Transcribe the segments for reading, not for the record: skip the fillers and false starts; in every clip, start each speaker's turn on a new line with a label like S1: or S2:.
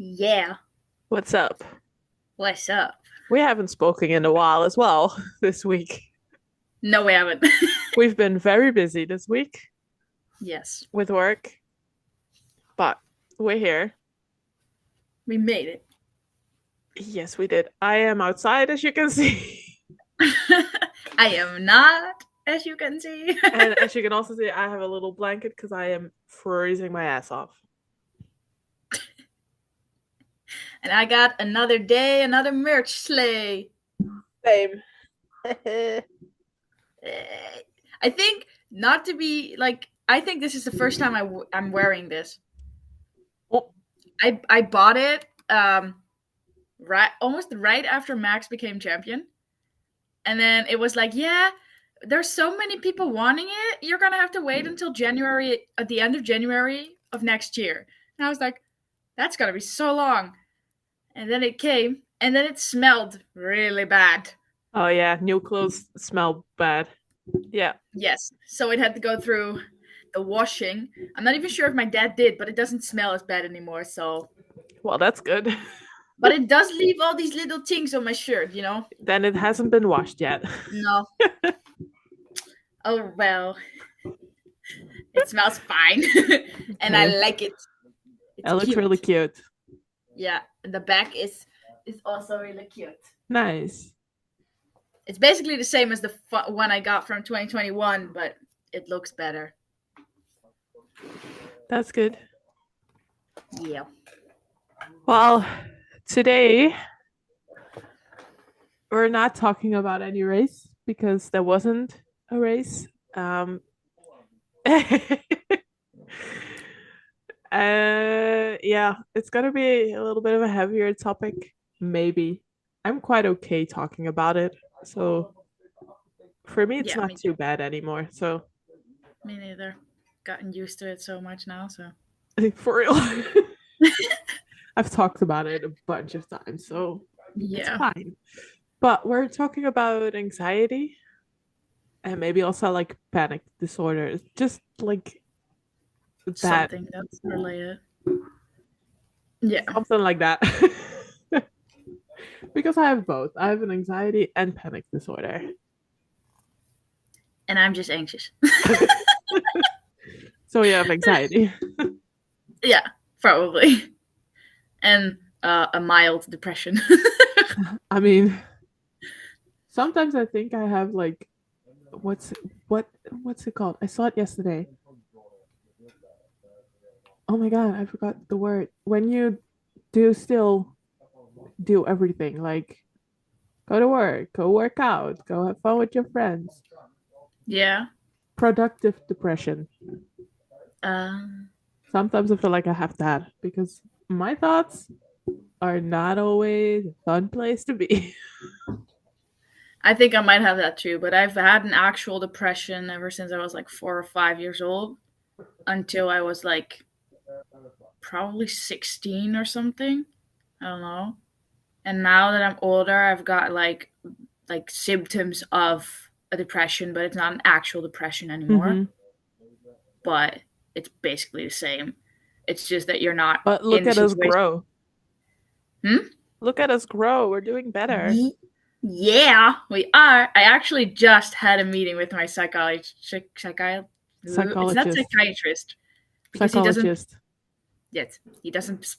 S1: Yeah,
S2: What's up?
S1: what's up?
S2: We haven't spoken in a while as well this week.
S1: No, we haven't.
S2: We've been very busy this week
S1: Yes,
S2: with work, but we're here.
S1: we made it.
S2: Yes, we did. I am outside, as you can see.
S1: I am not, as you can see.
S2: And as you can also see, I have a little blanket because I am freezing my ass off.
S1: And I got another day, another merch sleigh.
S2: Same.
S1: Eh, I think, not to be like, I think this is the first time I'm wearing this.
S2: Oh,
S1: I bought it right almost right after Max became champion. And then it was like, yeah, there's so many people wanting it. You're gonna have to wait until January, at the end of January of next year. And I was like, that's gonna be so long. And then it came, and then it smelled really bad.
S2: oh yeah, new clothes smell bad. Yeah.
S1: Yes, so it had to go through the washing. I'm not even sure if my dad did, but it doesn't smell as bad anymore. So,
S2: Well, that's good.
S1: but it does leave all these little things on my shirt, you know.
S2: Then it hasn't been washed yet.
S1: No. Oh well, it smells fine, and I
S2: Okay.
S1: like it. It's
S2: It looks really
S1: cute.
S2: cute.
S1: Yeah, and the back is also really cute.
S2: Nice.
S1: It's basically the same as the one I got from 2021, but it looks better.
S2: That's good.
S1: Yeah.
S2: Well, today we're not talking about any race because there wasn't a race. Um, yeah, it's gonna be a little bit of a heavier topic, maybe. I'm quite okay talking about it, so for me, it's
S1: Yeah,
S2: not
S1: me
S2: too
S1: too.
S2: bad anymore. So,
S1: Me neither. Gotten used to it so much now, so.
S2: I think for real, I've talked about it a bunch of times, so it's
S1: Yeah.
S2: fine. But we're talking about anxiety and maybe also like panic disorders, just like that,
S1: Something that's related. Yeah.
S2: something like that. Because I have both. I have an anxiety and panic disorder.
S1: And I'm just anxious.
S2: So you have anxiety.
S1: Yeah, probably. And a mild depression.
S2: I mean, sometimes I think I have like what's what what's it called? I saw it yesterday. Oh my God, I forgot the word. When you do still do everything, like go to work, go work out, go have fun with your friends.
S1: Yeah.
S2: Productive depression.
S1: Um,
S2: Sometimes I feel like I have that because my thoughts are not always a fun place to be.
S1: I think I might have that too, but I've had an actual depression ever since I was like 4 or 5 years old until I was like probably 16 or something. I don't know. And now that I'm older, I've got like symptoms of a depression, but it's not an actual depression anymore.
S2: Hmm.
S1: But it's basically the same. It's just that you're not
S2: But
S1: in
S2: look
S1: the
S2: at us
S1: situation.
S2: grow.
S1: Hmm?
S2: Look at us grow. We're doing better.
S1: Yeah, we are. I actually just had a meeting with my it's not
S2: Psychologist.
S1: psychiatrist because he doesn't
S2: Psychologist.
S1: yet. He doesn't.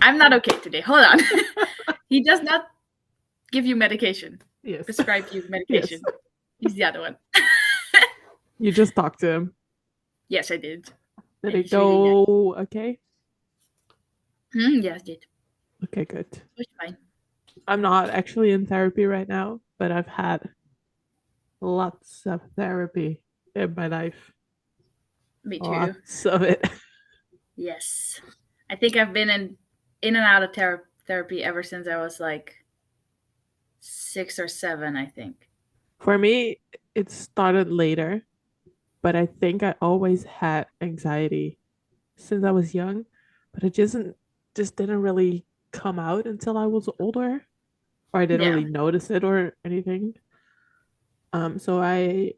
S1: I'm not okay today. Hold on. He does not give you medication,
S2: Yes.
S1: prescribe you
S2: Yes.
S1: medication. He's the other one.
S2: You just talked to him.
S1: Yes, I did.
S2: Did
S1: And
S2: it
S1: he's really nice.
S2: go okay?
S1: Yes, I did.
S2: Okay, good.
S1: It was fine.
S2: I'm not actually in therapy right now, but I've had lots of therapy in my life.
S1: Me too.
S2: Lots of it.
S1: Yes. I think I've been in and out of therapy ever since I was like 6 or 7, I think.
S2: For me, it started later, but I think I always had anxiety since I was young, but it just didn't really come out until I was older, or I didn't
S1: Yeah.
S2: really notice it or anything. So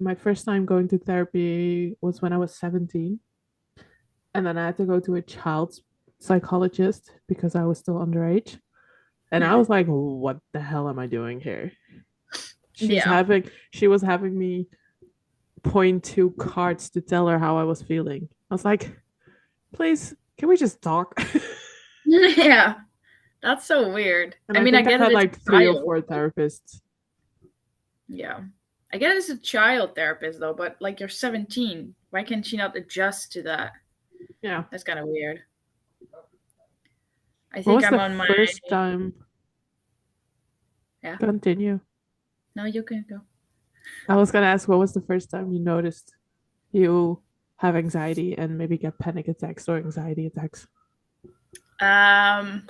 S2: my first time going to therapy was when I was 17, and then I had to go to a child's. psychologist because I was still underage. And I
S1: Hmm.
S2: was like, what the hell am I doing here?
S1: Yeah.
S2: She was having me point to cards to tell her how I was feeling. I was like, please, can we just talk?
S1: Yeah. That's so weird.
S2: And
S1: I
S2: I
S1: mean, I
S2: think I
S1: get it,
S2: had
S1: it's
S2: like
S1: a
S2: three or
S1: child.
S2: four therapists.
S1: Yeah. I get it's a child therapist though, but like you're 17. Why can't she not adjust to that?
S2: Yeah.
S1: That's kind of weird. I
S2: What
S1: think
S2: was the
S1: I'm on my
S2: first time?
S1: yeah.
S2: Continue.
S1: No, you can go.
S2: I was gonna ask, what was the first time you noticed you have anxiety and maybe get panic attacks or anxiety attacks?
S1: Um,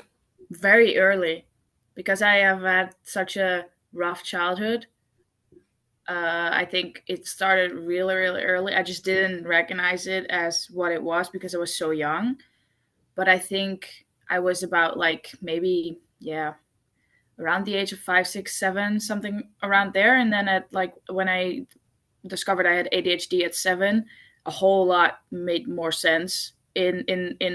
S1: very early, because I have had such a rough childhood. I think it started really, really early. I just didn't recognize it as what it was because I was so young. But I think I was about like maybe, yeah, around the age of 5, 6, 7, something around there. And then at like when I discovered I had ADHD at 7, a whole lot made more sense in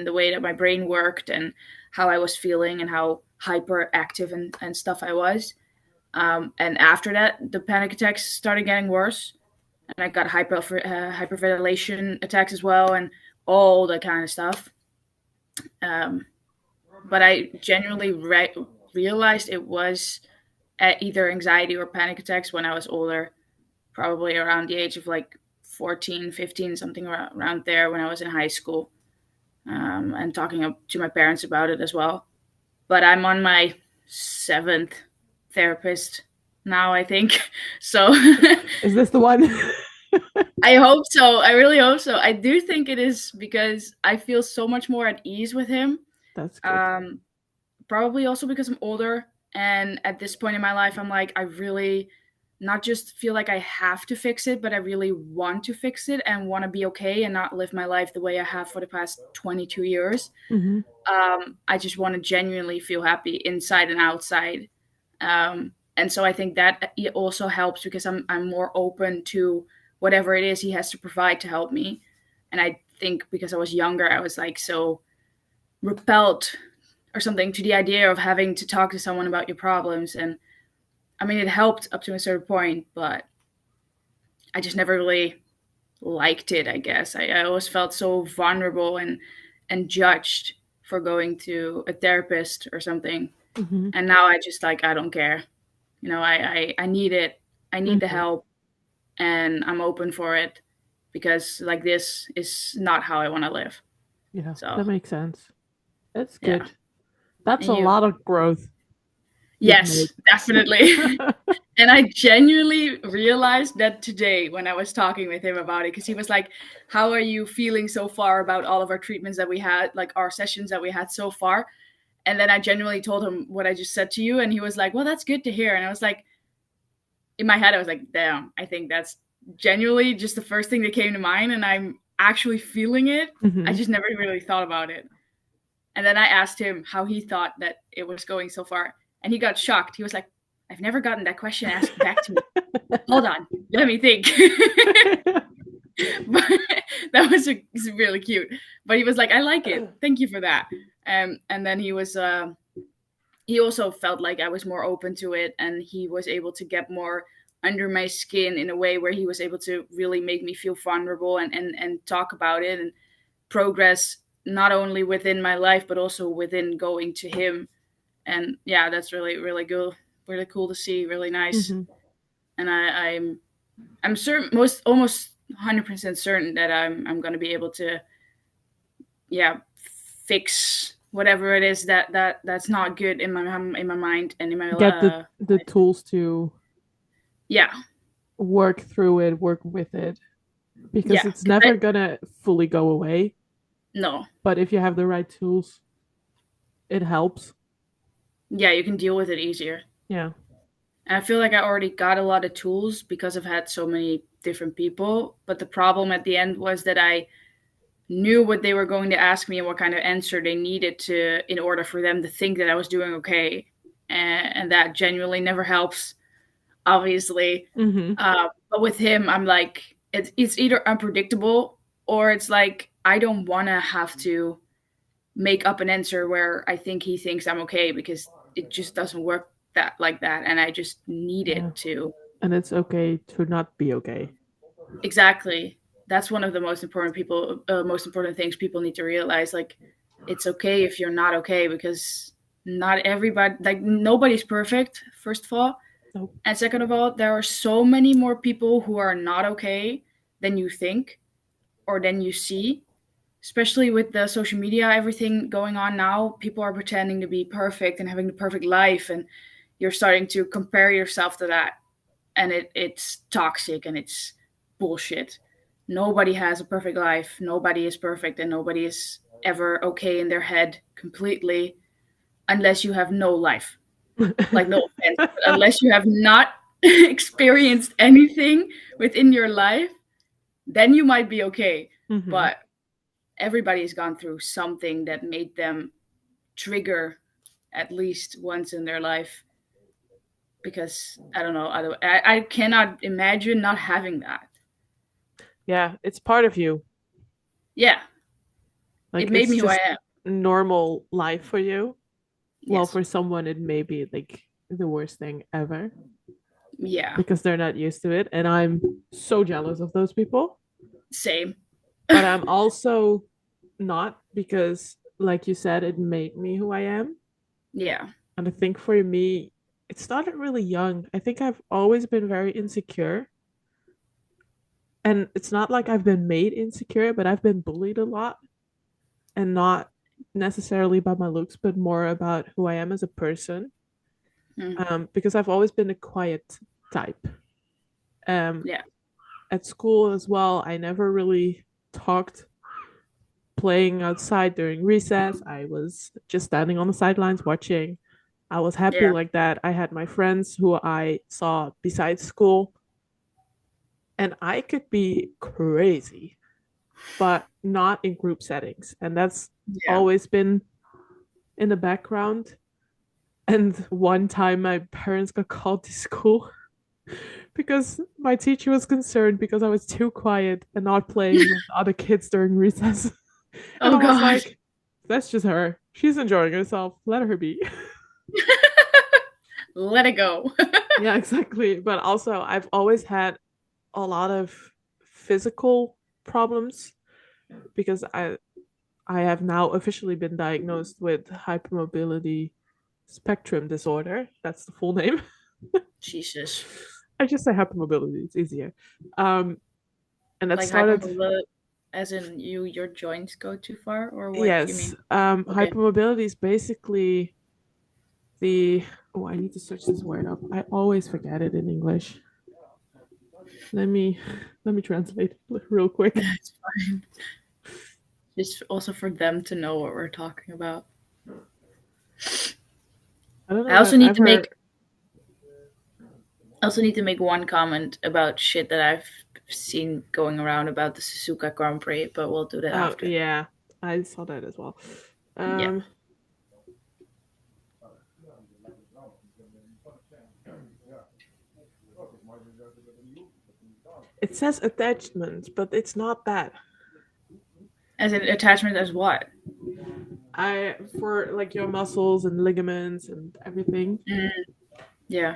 S1: the way that my brain worked and how I was feeling and how hyperactive and stuff I was. And after that, the panic attacks started getting worse, and I got hyperventilation attacks as well, and all that kind of stuff. Um, but I genuinely realized it was either anxiety or panic attacks when I was older, probably around the age of like 14, 15, something around there when I was in high school, and talking to my parents about it as well. But I'm on my seventh therapist now, I think. So
S2: Is this the one?
S1: I hope so. I really hope so. I do think it is because I feel so much more at ease with him.
S2: That's good.
S1: Um, Probably also because I'm older. And at this point in my life, I'm like, I really not just feel like I have to fix it, but I really want to fix it and want to be okay and not live my life the way I have for the past 22 years.
S2: Mm-hmm.
S1: I just want to genuinely feel happy inside and outside. And so I think that it also helps because I'm more open to whatever it is he has to provide to help me. And I think because I was younger, I was like so repelled or something to the idea of having to talk to someone about your problems. And I mean, it helped up to a certain point, but I just never really liked it. I guess I always felt so vulnerable and judged for going to a therapist or something.
S2: Mm-hmm.
S1: And now I just like I don't care. I need it. I need the
S2: Mm-hmm.
S1: help, and I'm open for it because like this is not how I want to live.
S2: Yeah,
S1: So
S2: that makes sense. That's
S1: yeah,
S2: good. That's
S1: and
S2: a
S1: you?
S2: lot of growth you've made.
S1: Yes, definitely. And I genuinely realized that today when I was talking with him about it, because he was like, "How are you feeling so far about all of our treatments that we had, like our sessions that we had so far?" And then I genuinely told him what I just said to you, and he was like, "Well, that's good to hear." And I was like, in my head, I was like, "Damn, I think that's genuinely just the first thing that came to mind, and I'm actually feeling it. I
S2: Mm-hmm.
S1: just never really thought about it." And then I asked him how he thought that it was going so far, and he got shocked. He was like, "I've never gotten that question asked back to me. Hold on, let me think." But that was really cute. But he was like, "I like it. Thank you for that." And then he also felt like I was more open to it, and he was able to get more under my skin in a way where he was able to really make me feel vulnerable and talk about it and progress not only within my life but also within going to him. And yeah, that's really really good, really cool to see, really nice.
S2: Mm-hmm.
S1: And I'm certain, most almost 100% certain that I'm going to be able to, yeah, fix whatever it is that's not good in my mind and in my
S2: Get the tools to
S1: yeah,
S2: work through it, work with it, because
S1: yeah,
S2: it's never gonna fully go away.
S1: no,
S2: But if you have the right tools, it helps.
S1: yeah, you can deal with it easier.
S2: Yeah.
S1: And I feel like I already got a lot of tools because I've had so many different people. But the problem at the end was that I knew what they were going to ask me and what kind of answer they needed to in order for them to think that I was doing okay. And that genuinely never helps, obviously.
S2: Mm-hmm.
S1: But with him, I'm like, it's either unpredictable or it's like I don't want to have to make up an answer where I think he thinks I'm okay, because it just doesn't work that like that, and I just need
S2: Yeah.
S1: it to.
S2: And it's okay to not be okay.
S1: Exactly. That's one of the most important things people need to realize. Like, it's okay if you're not okay, because not everybody, like, nobody's perfect. First of all,
S2: Nope.
S1: and second of all, there are so many more people who are not okay than you think or than you see. Especially with the social media, everything going on now, people are pretending to be perfect and having the perfect life, and you're starting to compare yourself to that, and it's toxic and it's bullshit. Nobody has a perfect life. Nobody is perfect, and nobody is ever okay in their head completely, unless you have no life. Like, no offense, but unless you have not experienced anything within your life, then you might be okay.
S2: Hmm.
S1: But everybody's gone through something that made them trigger at least once in their life, because I don't know, I cannot imagine not having that.
S2: Yeah, it's part of you.
S1: Yeah, it
S2: Like
S1: made
S2: it's
S1: me who I
S2: just
S1: am.
S2: normal life for you. Well,
S1: Yes.
S2: for someone, it may be like the worst thing ever
S1: Yeah.
S2: because they're not used to it. And I'm so jealous of those people.
S1: Same.
S2: But I'm also not because, like you said, it made me who I am.
S1: Yeah.
S2: And I think for me, it started really young. I think I've always been very insecure. And it's not like I've been made insecure, but I've been bullied a lot and not necessarily by my looks, but more about who I am as a person.
S1: Mm.
S2: Because I've always been a quiet type. Um,
S1: Yeah.
S2: at school as well, I never really talked playing outside during recess. I was just standing on the sidelines watching. I was happy
S1: Yeah.
S2: like that. I had my friends who I saw besides school, and I could be crazy, but not in group settings. And that's
S1: Yeah.
S2: always been in the background. And one time my parents got called to school because my teacher was concerned because I was too quiet and not playing with other kids during recess. And
S1: Oh
S2: I was
S1: god.
S2: like, that's just her. She's enjoying herself. Let her be.
S1: Let it go.
S2: Yeah, exactly. But also, I've always had a lot of physical problems because I have now officially been diagnosed with hypermobility spectrum disorder. That's the full name.
S1: Jesus.
S2: I just say hypermobility, it's easier. Um, and that
S1: Like
S2: started,
S1: hypermobility, as in your joints go too far, or what do you
S2: yes,
S1: mean? Okay.
S2: hypermobility is basically the, oh, I need to search this word up. I always forget it in English. Let me let me translate real quick.
S1: That's fine. Just also for them to know what we're talking about.
S2: I don't
S1: I
S2: know if
S1: also
S2: I've
S1: need to
S2: ever.
S1: make I also need to make one comment about shit that I've seen going around about the Suzuka Grand Prix, but we'll do that
S2: Oh
S1: after.
S2: yeah, I saw that as well.
S1: Yeah.
S2: Um, it says attachment, but it's not that.
S1: As an attachment as what?
S2: I for like your muscles and ligaments and everything.
S1: Mm, yeah.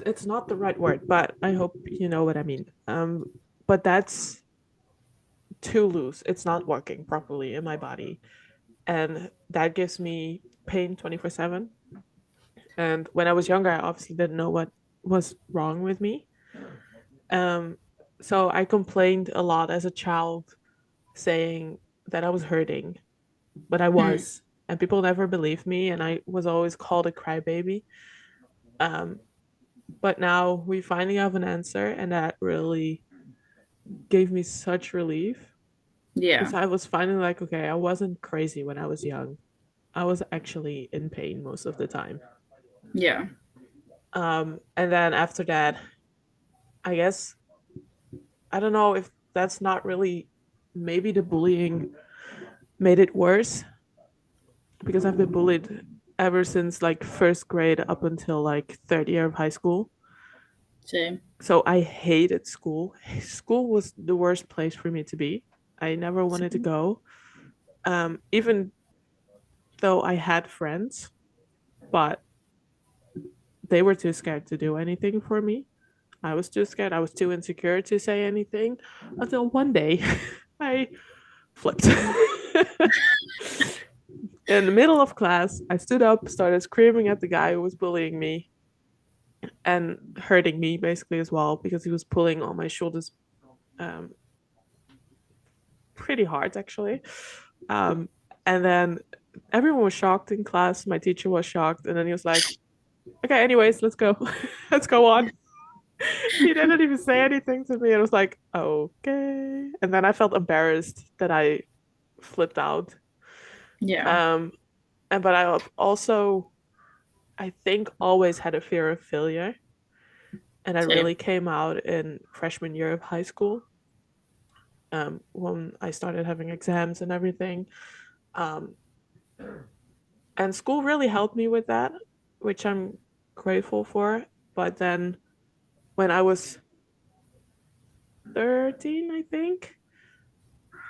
S2: It's not the right word, but I hope you know what I mean. But that's too loose. It's not working properly in my body, and that gives me pain 24/7. And when I was younger, I obviously didn't know what was wrong with me. Um, so I complained a lot as a child, saying that I was hurting, but I
S1: Mm,
S2: was, and people never believed me, and I was always called a crybaby. Um, but now we finally have an answer, and that really gave me such relief
S1: yeah.
S2: because I was finally like, okay, I wasn't crazy when I was young. I was actually in pain most of the time.
S1: Yeah.
S2: And then after that, I guess I don't know if that's not really maybe the bullying made it worse because I've been bullied ever since like first grade up until like third year of high school.
S1: Same.
S2: So I hated school. School was the worst place for me to be. I never wanted to
S1: Same.
S2: go. Even though I had friends, but they were too scared to do anything for me. I was too scared. I was too insecure to say anything until one day I flipped. In the middle of class, I stood up, started screaming at the guy who was bullying me and hurting me basically as well because he was pulling on my shoulders um, pretty hard actually. Um, and then everyone was shocked in class. My teacher was shocked, and then he was like, "Okay, anyways, let's go, let's go on." He didn't even say anything to me. It was like, "Okay," and then I felt embarrassed that I flipped out.
S1: Yeah.
S2: Um, and but I also, I think, always had a fear of failure, and I
S1: Same.
S2: really came out in freshman year of high school. When I started having exams and everything. Um, and school really helped me with that, which I'm grateful for. But then when I was 13, I think,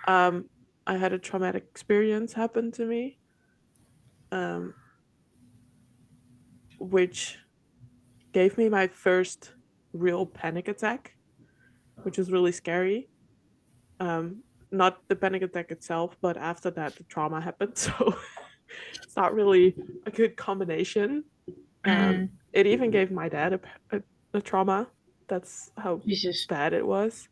S2: um, I had a traumatic experience happen to me, um, which gave me my first real panic attack, which was really scary. Um, Not the panic attack itself, but after that, the trauma happened. So it's not really a good combination.
S1: Mm,
S2: It even gave my dad a trauma. That's how
S1: Jesus.
S2: bad it was.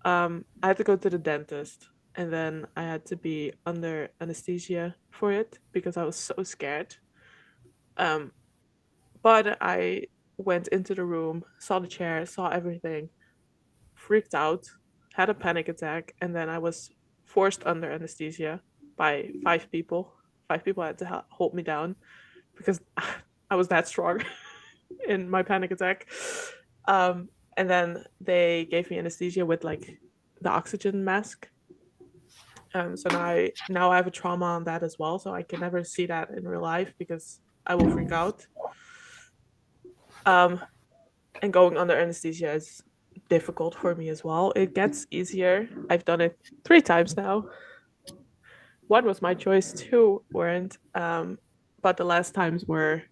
S2: I had to go to the dentist, and then I had to be under anesthesia for it because I was so scared. Um, but I went into the room, saw the chair, saw everything, freaked out, had a panic attack, and then I was forced under anesthesia by 5 people. 5 people had to hold me down because I was that strong in my panic attack. Um, and then they gave me anesthesia with like the oxygen mask. So now I have a trauma on that as well. So I can never see that in real life because I will freak out. Um, and going under anesthesia is difficult for me as well. It gets easier. I've done it 3 times now. One was my choice, two weren't. But the last times were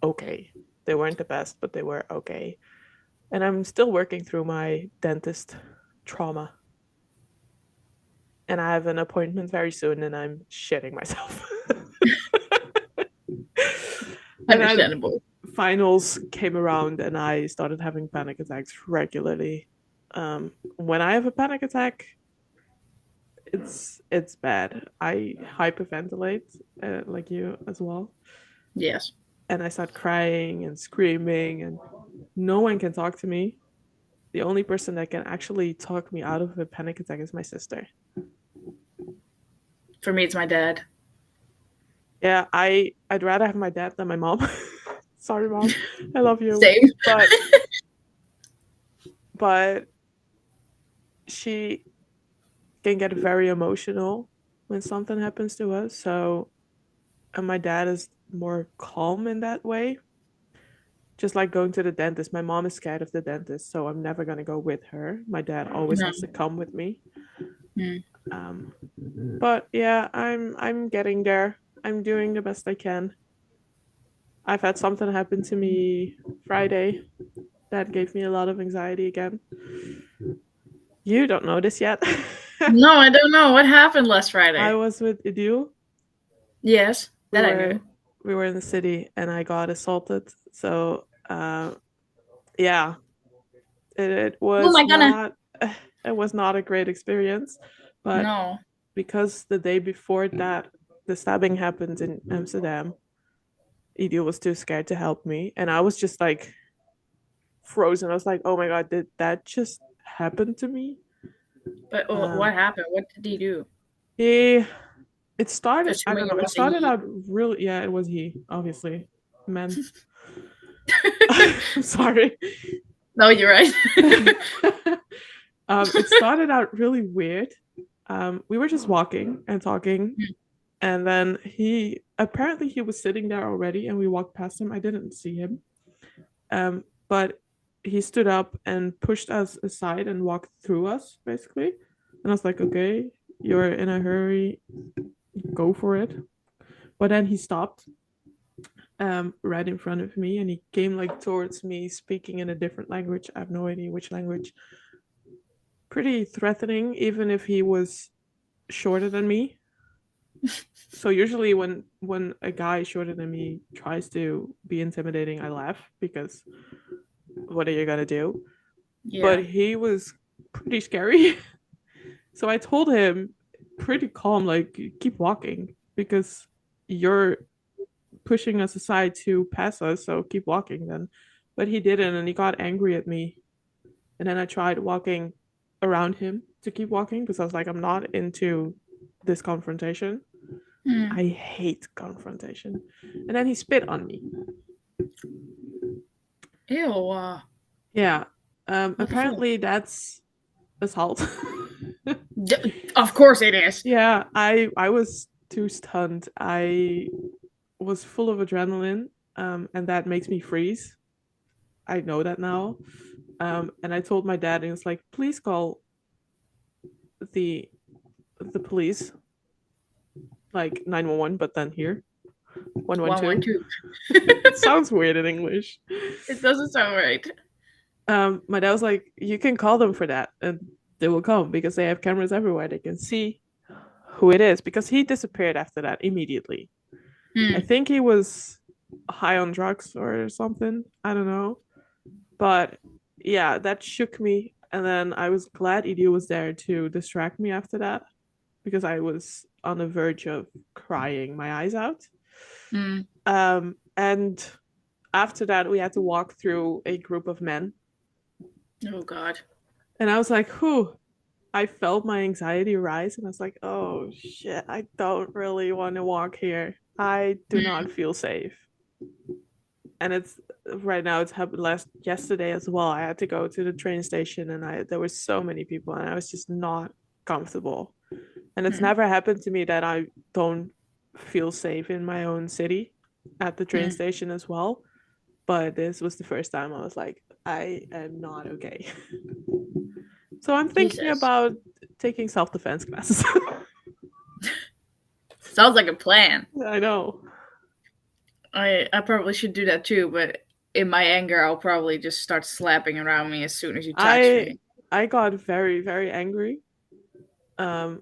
S2: okay. They weren't the best, but they were okay. And I'm still working through my dentist trauma. And I have an appointment very soon, and I'm shitting myself. And then
S1: Understandable.
S2: finals came around, and I started having panic attacks regularly. When I have a panic attack, it's bad. I hyperventilate, like you as well,
S1: Yes.
S2: and I start crying and screaming, and no one can talk to me. The only person that can actually talk me out of a panic attack is my sister.
S1: For me, it's my dad.
S2: Yeah, I'd rather have my dad than my mom. Sorry, mom, I love you,
S1: Same.
S2: but she can get very emotional when something happens to us. So, and my dad is more calm in that way. Just like going to the dentist, my mom is scared of the dentist, so I'm never gonna go with her. My dad always
S1: No.
S2: has to come with me.
S1: Mm.
S2: Um, but yeah, I'm getting there. I'm doing the best I can. I've had something happen to me Friday that gave me a lot of anxiety again. You don't know this yet.
S1: No, I don't know. What happened last
S2: I
S1: Friday?
S2: was with Idil.
S1: Yes,
S2: We
S1: that I
S2: were
S1: knew.
S2: we were in the city and I got assaulted. So yeah, it
S1: Oh
S2: was
S1: my goodness.
S2: not it was not a great experience. But
S1: No.
S2: because the day before that the stabbing happened in Amsterdam, Idil was too scared to help me, and I was just like frozen. I was like, "Oh my god, did that just happen to me?"
S1: But
S2: Um,
S1: what happened? What did he do?
S2: he it started. I don't
S1: Assuming
S2: know.
S1: it
S2: It
S1: was a
S2: started
S1: he.
S2: out really. Yeah, it was he. Obviously, men. I'm sorry.
S1: No, you're right.
S2: It started out really weird. We were just walking and talking, and then he was sitting there already, and we walked past him. I didn't see him, but he stood up and pushed us aside and walked through us, basically. And I was like, okay, you're in a hurry, go for it. But then he stopped right in front of me, and he came like towards me, speaking in a different language. I have no idea which language. Pretty threatening, even if he was shorter than me. So usually when a guy shorter than me tries to be intimidating, I laugh because what are you gonna do? But
S1: Yeah.
S2: he was pretty scary. So I told him pretty calm, like keep walking because you're pushing us aside to pass us, so keep walking then. But he didn't, and he got angry at me. And then I tried walking around him to keep walking because I was like, I'm not into this confrontation.
S1: Hmm.
S2: I hate confrontation. And then he spit on me.
S1: Ew.
S2: Yeah.
S1: What the fuck?
S2: Apparently that's assault.
S1: Of course it is.
S2: Yeah, I was too stunned. I was full of adrenaline, and that makes me freeze. I know that now. And I told my dad, and he was like, "Please call the the police, like 911, but then here 112."
S1: 112.
S2: It sounds weird in English.
S1: It doesn't sound right.
S2: My dad was like, "You can call them for that, and they will come because they have cameras everywhere. They can see who it is." Because he disappeared after that immediately. I
S1: Hmm.
S2: think he was high on drugs or something. I don't know. But yeah, that shook me. And then I was glad Edie was there to distract me after that because I was on the verge of crying my eyes out.
S1: Hmm.
S2: And after that, we had to walk through a group of men.
S1: Oh God.
S2: And I was like, whew, I felt my anxiety rise. And I was like, oh shit, I don't really want to walk here. I do
S1: Hmm.
S2: not feel safe. And it's right now, it's happened yesterday as well. I had to go to the train station, and I there were so many people, and I was just not comfortable. And it's
S1: Hmm.
S2: never happened to me that I don't feel safe in my own city at the train
S1: Hmm.
S2: station as well. But this was the first time I was like, I am not okay. So I'm thinking
S1: Jesus.
S2: about taking self-defense classes.
S1: Sounds like a plan.
S2: I know.
S1: I probably should do that too, but in my anger, I'll probably just start slapping around me as soon as you touch
S2: I
S1: me.
S2: I got very, very angry. Um,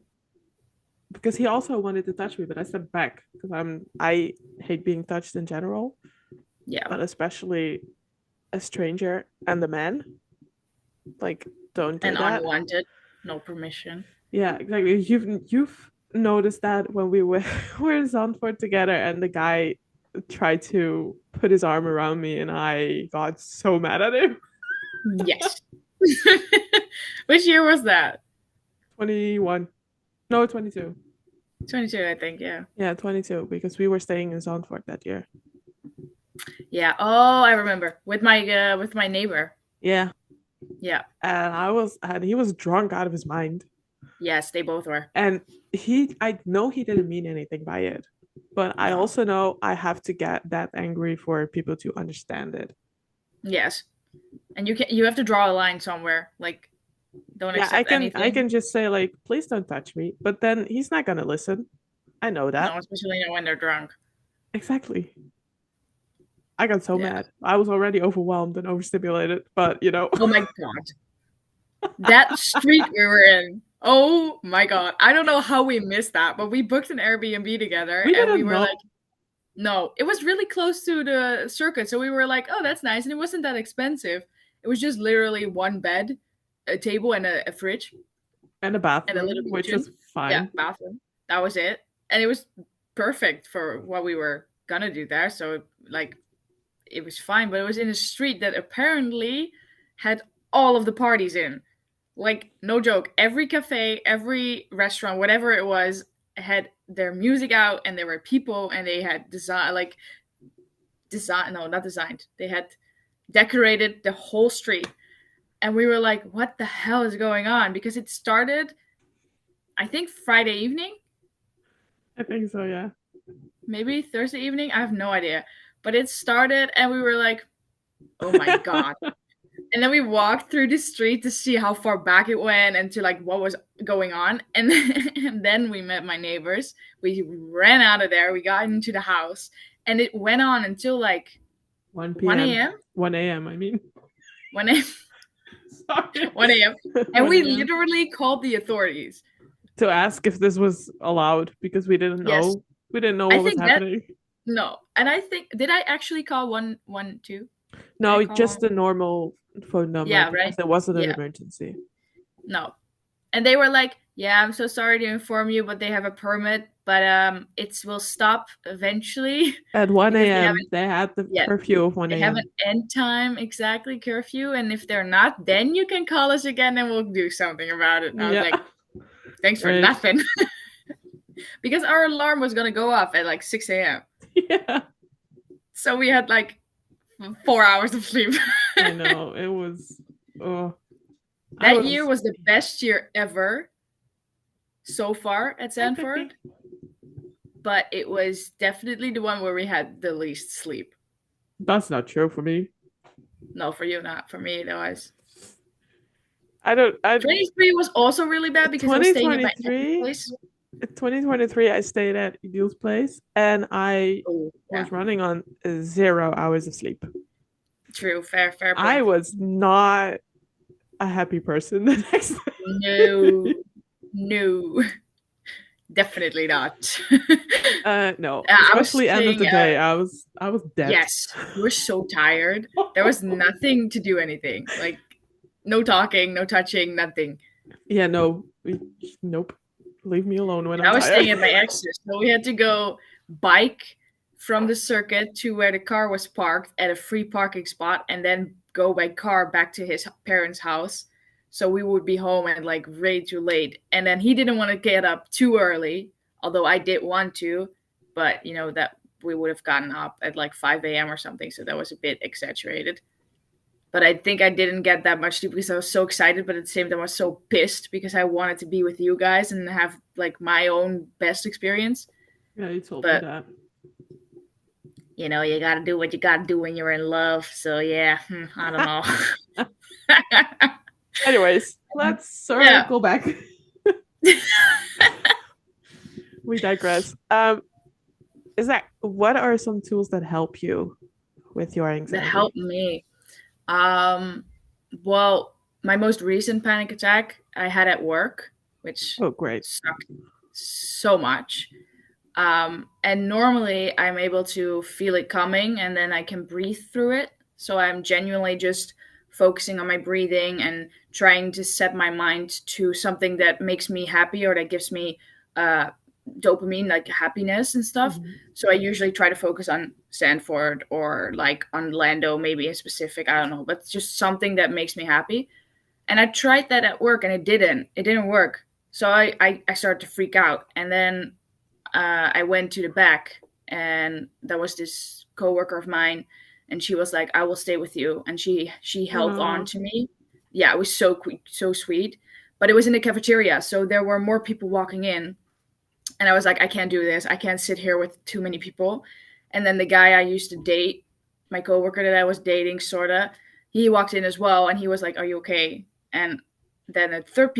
S2: because he also wanted to touch me, but I stepped back because I hate being touched in general,
S1: Yeah.
S2: but especially a stranger and a man. Like, don't do
S1: And
S2: that.
S1: unwanted. No permission.
S2: Yeah, exactly. You've noticed that when we were were in Zandvoort together, and the guy tried to put his arm around me, and I got so mad at him.
S1: Yes. Which year was that?
S2: 21, no 22.
S1: 22, I think, yeah.
S2: Yeah, 22 because we were staying in Zandvoort that year.
S1: Yeah. Oh, I remember. With my neighbor.
S2: Yeah,
S1: Yeah.
S2: and he was drunk out of his mind.
S1: Yes, they both were.
S2: And I know he didn't mean anything by it, but I
S1: No.
S2: also know I have to get that angry for people to understand it.
S1: Yes. And you have to draw a line somewhere. Like, don't
S2: Yeah,
S1: accept
S2: I
S1: anything.
S2: can just say like, please don't touch me, but then he's not gonna listen. I know
S1: No,
S2: that.
S1: especially when they're drunk.
S2: Exactly. I got so
S1: Yeah.
S2: mad. I was already overwhelmed and overstimulated, but
S1: Oh my God. That street we were in. Oh my God. I don't know how we missed that, but we booked an Airbnb together
S2: we
S1: and we
S2: didn't
S1: were
S2: know.
S1: like, no, it was really close to the circuit. So we were like, oh, that's nice. And it wasn't that expensive. It was just literally one bed, a table, and a fridge,
S2: And a
S1: and a
S2: bathroom,
S1: little
S2: which
S1: kitchen.
S2: was
S1: Yeah,
S2: fine.
S1: bathroom. That was it. And it was perfect for what we were gonna do there. So, like, it was fine. But it was in a street that apparently had all of the parties in. Like, no joke. Every cafe, every restaurant, whatever it was, had their music out, and there were people, and they had design no, not designed, they had decorated the whole street. And we were like, what the hell is going on? Because it started, I think, Friday evening,
S2: I think so, yeah.
S1: maybe Thursday evening, I have no idea. But it started, and we were like, oh my God. And then we walked through the street to see how far back it went and to like what was going on. And then, and then we met my neighbors. We ran out of there. We got into the house, and it went on until like
S2: 1
S1: 1
S2: p.m.
S1: a.m.
S2: 1 a.m. I mean,
S1: 1 a.m.
S2: sorry.
S1: 1 a.m. And
S2: 1
S1: we
S2: a.m.
S1: literally called the authorities.
S2: To ask if this was allowed because we didn't
S1: Yes,
S2: know. We didn't know
S1: I
S2: what was
S1: think that
S2: happening.
S1: no, and I think did I actually call 112? Did I
S2: No,
S1: call one?
S2: just a normal phone number
S1: Yeah,
S2: because
S1: right.
S2: it wasn't an
S1: Yeah,
S2: emergency.
S1: no, and they were like, "Yeah, I'm so sorry to inform you, but they have a permit, but it will stop eventually
S2: At 1
S1: because they
S2: a.m.,
S1: haven't
S2: they had the
S1: yet.
S2: curfew of 1
S1: They have
S2: a.m.
S1: an end time exactly curfew, and if they're not, then you can call us again, and we'll do something about it." And I was
S2: Yeah,
S1: like, "Thanks for
S2: right.
S1: nothing," because our alarm was gonna go off at like 6 a.m.
S2: Yeah,
S1: So we had like 4 hours of sleep.
S2: I know. It was, oh, I
S1: That year
S2: was,
S1: was the best year ever so far at Sanford, but it was definitely the one where we had the least sleep.
S2: that's not true for me.
S1: No, for you, not for me. That was
S2: I don't, I,
S1: 23 was also really bad because I was staying at my aunt's
S2: 2023,
S1: place.
S2: 2023, I stayed at Idil's place and I
S1: Oh, yeah,
S2: was running on 0 hours of sleep.
S1: true, fair
S2: I
S1: point.
S2: was not a happy person the next
S1: No,
S2: day.
S1: no, definitely not.
S2: No,
S1: I was
S2: especially end of
S1: staying.
S2: the day. I was dead.
S1: Yes, we were so tired. There was nothing to do anything. Like no talking, no touching, nothing.
S2: Yeah, no, nope. Leave me alone when
S1: And
S2: I'm
S1: I was
S2: tired.
S1: staying at my ex's, so we had to go bike from the circuit to where the car was parked at a free parking spot, and then go by car back to his parents' house. So we would be home at like way too late. And then he didn't want to get up too early, although I did want to, but that we would have gotten up at like 5 a.m. or something, so that was a bit exaggerated. But I think I didn't get that much sleep because I was so excited, but at the same time I was so pissed because I wanted to be with you guys and have like my own best experience.
S2: Yeah, you told me
S1: But
S2: that.
S1: you got to do what you got to do when you're in love. So yeah, I don't know.
S2: Anyways, let's
S1: Yeah.
S2: circle back. We digress. Is that what are some tools that help you with your
S1: That
S2: anxiety?
S1: helped me. Um, well, my most recent panic attack I had at work, which
S2: Oh, great.
S1: sucked so much. And normally I'm able to feel it coming and then I can breathe through it. So I'm genuinely just focusing on my breathing and trying to set my mind to something that makes me happy or that gives me uh, dopamine, like happiness and stuff.
S2: Mhm.
S1: So I usually try to focus on Sanford or like on Lando, maybe in specific. I don't know, but it's just something that makes me happy. And I tried that at work and it didn't. It didn't work. So I started to freak out. And then I went to the back, and there was this coworker of mine, and she was like, "I will stay with you," and she
S2: Oh
S1: held on
S2: no.
S1: to me. Yeah, it was so sweet, but it was in the cafeteria, so there were more people walking in, and I was like, "I can't do this. I can't sit here with too many people." And then the guy I used to date, my coworker that I was dating, sorta, he walked in as well, and he was like, "Are you okay?" And then a third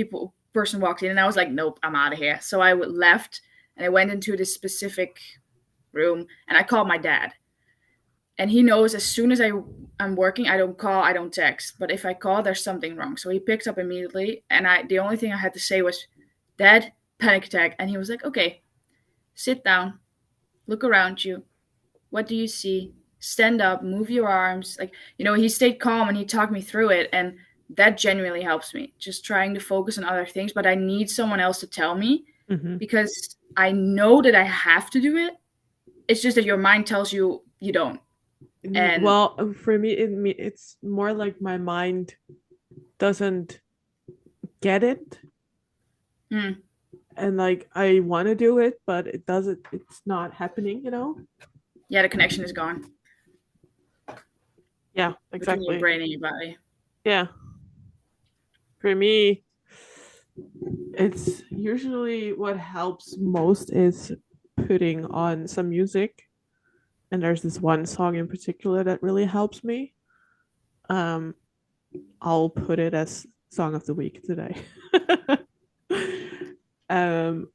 S1: person walked in, and I was like, "Nope, I'm out of here." So I left, and I went into this specific room, and I called my dad. And he knows as soon as I'm working, I don't call, I don't text. But if I call, there's something wrong. So he picked up immediately, and the only thing I had to say was, "Dad, panic attack." And he was like, "Okay, sit down, look around you. What do you see? Stand up, move your arms." Like, he stayed calm and he talked me through it, and that genuinely helps me. Just trying to focus on other things, but I need someone else to tell me
S2: Hmm.
S1: because I know that I have to do it. It's just that your mind tells you you don't. And
S2: Well, for me, it's more like my mind doesn't get it,
S1: mm,
S2: and like I want to do it, but it doesn't. It's not happening.
S1: yeah, the connection is gone
S2: Yeah,
S1: between your
S2: exactly.
S1: brain and your body.
S2: Yeah, for me, it's usually what helps most is putting on some music, and there's this one song in particular that really helps me. Um, I'll put it as song of the week today. um,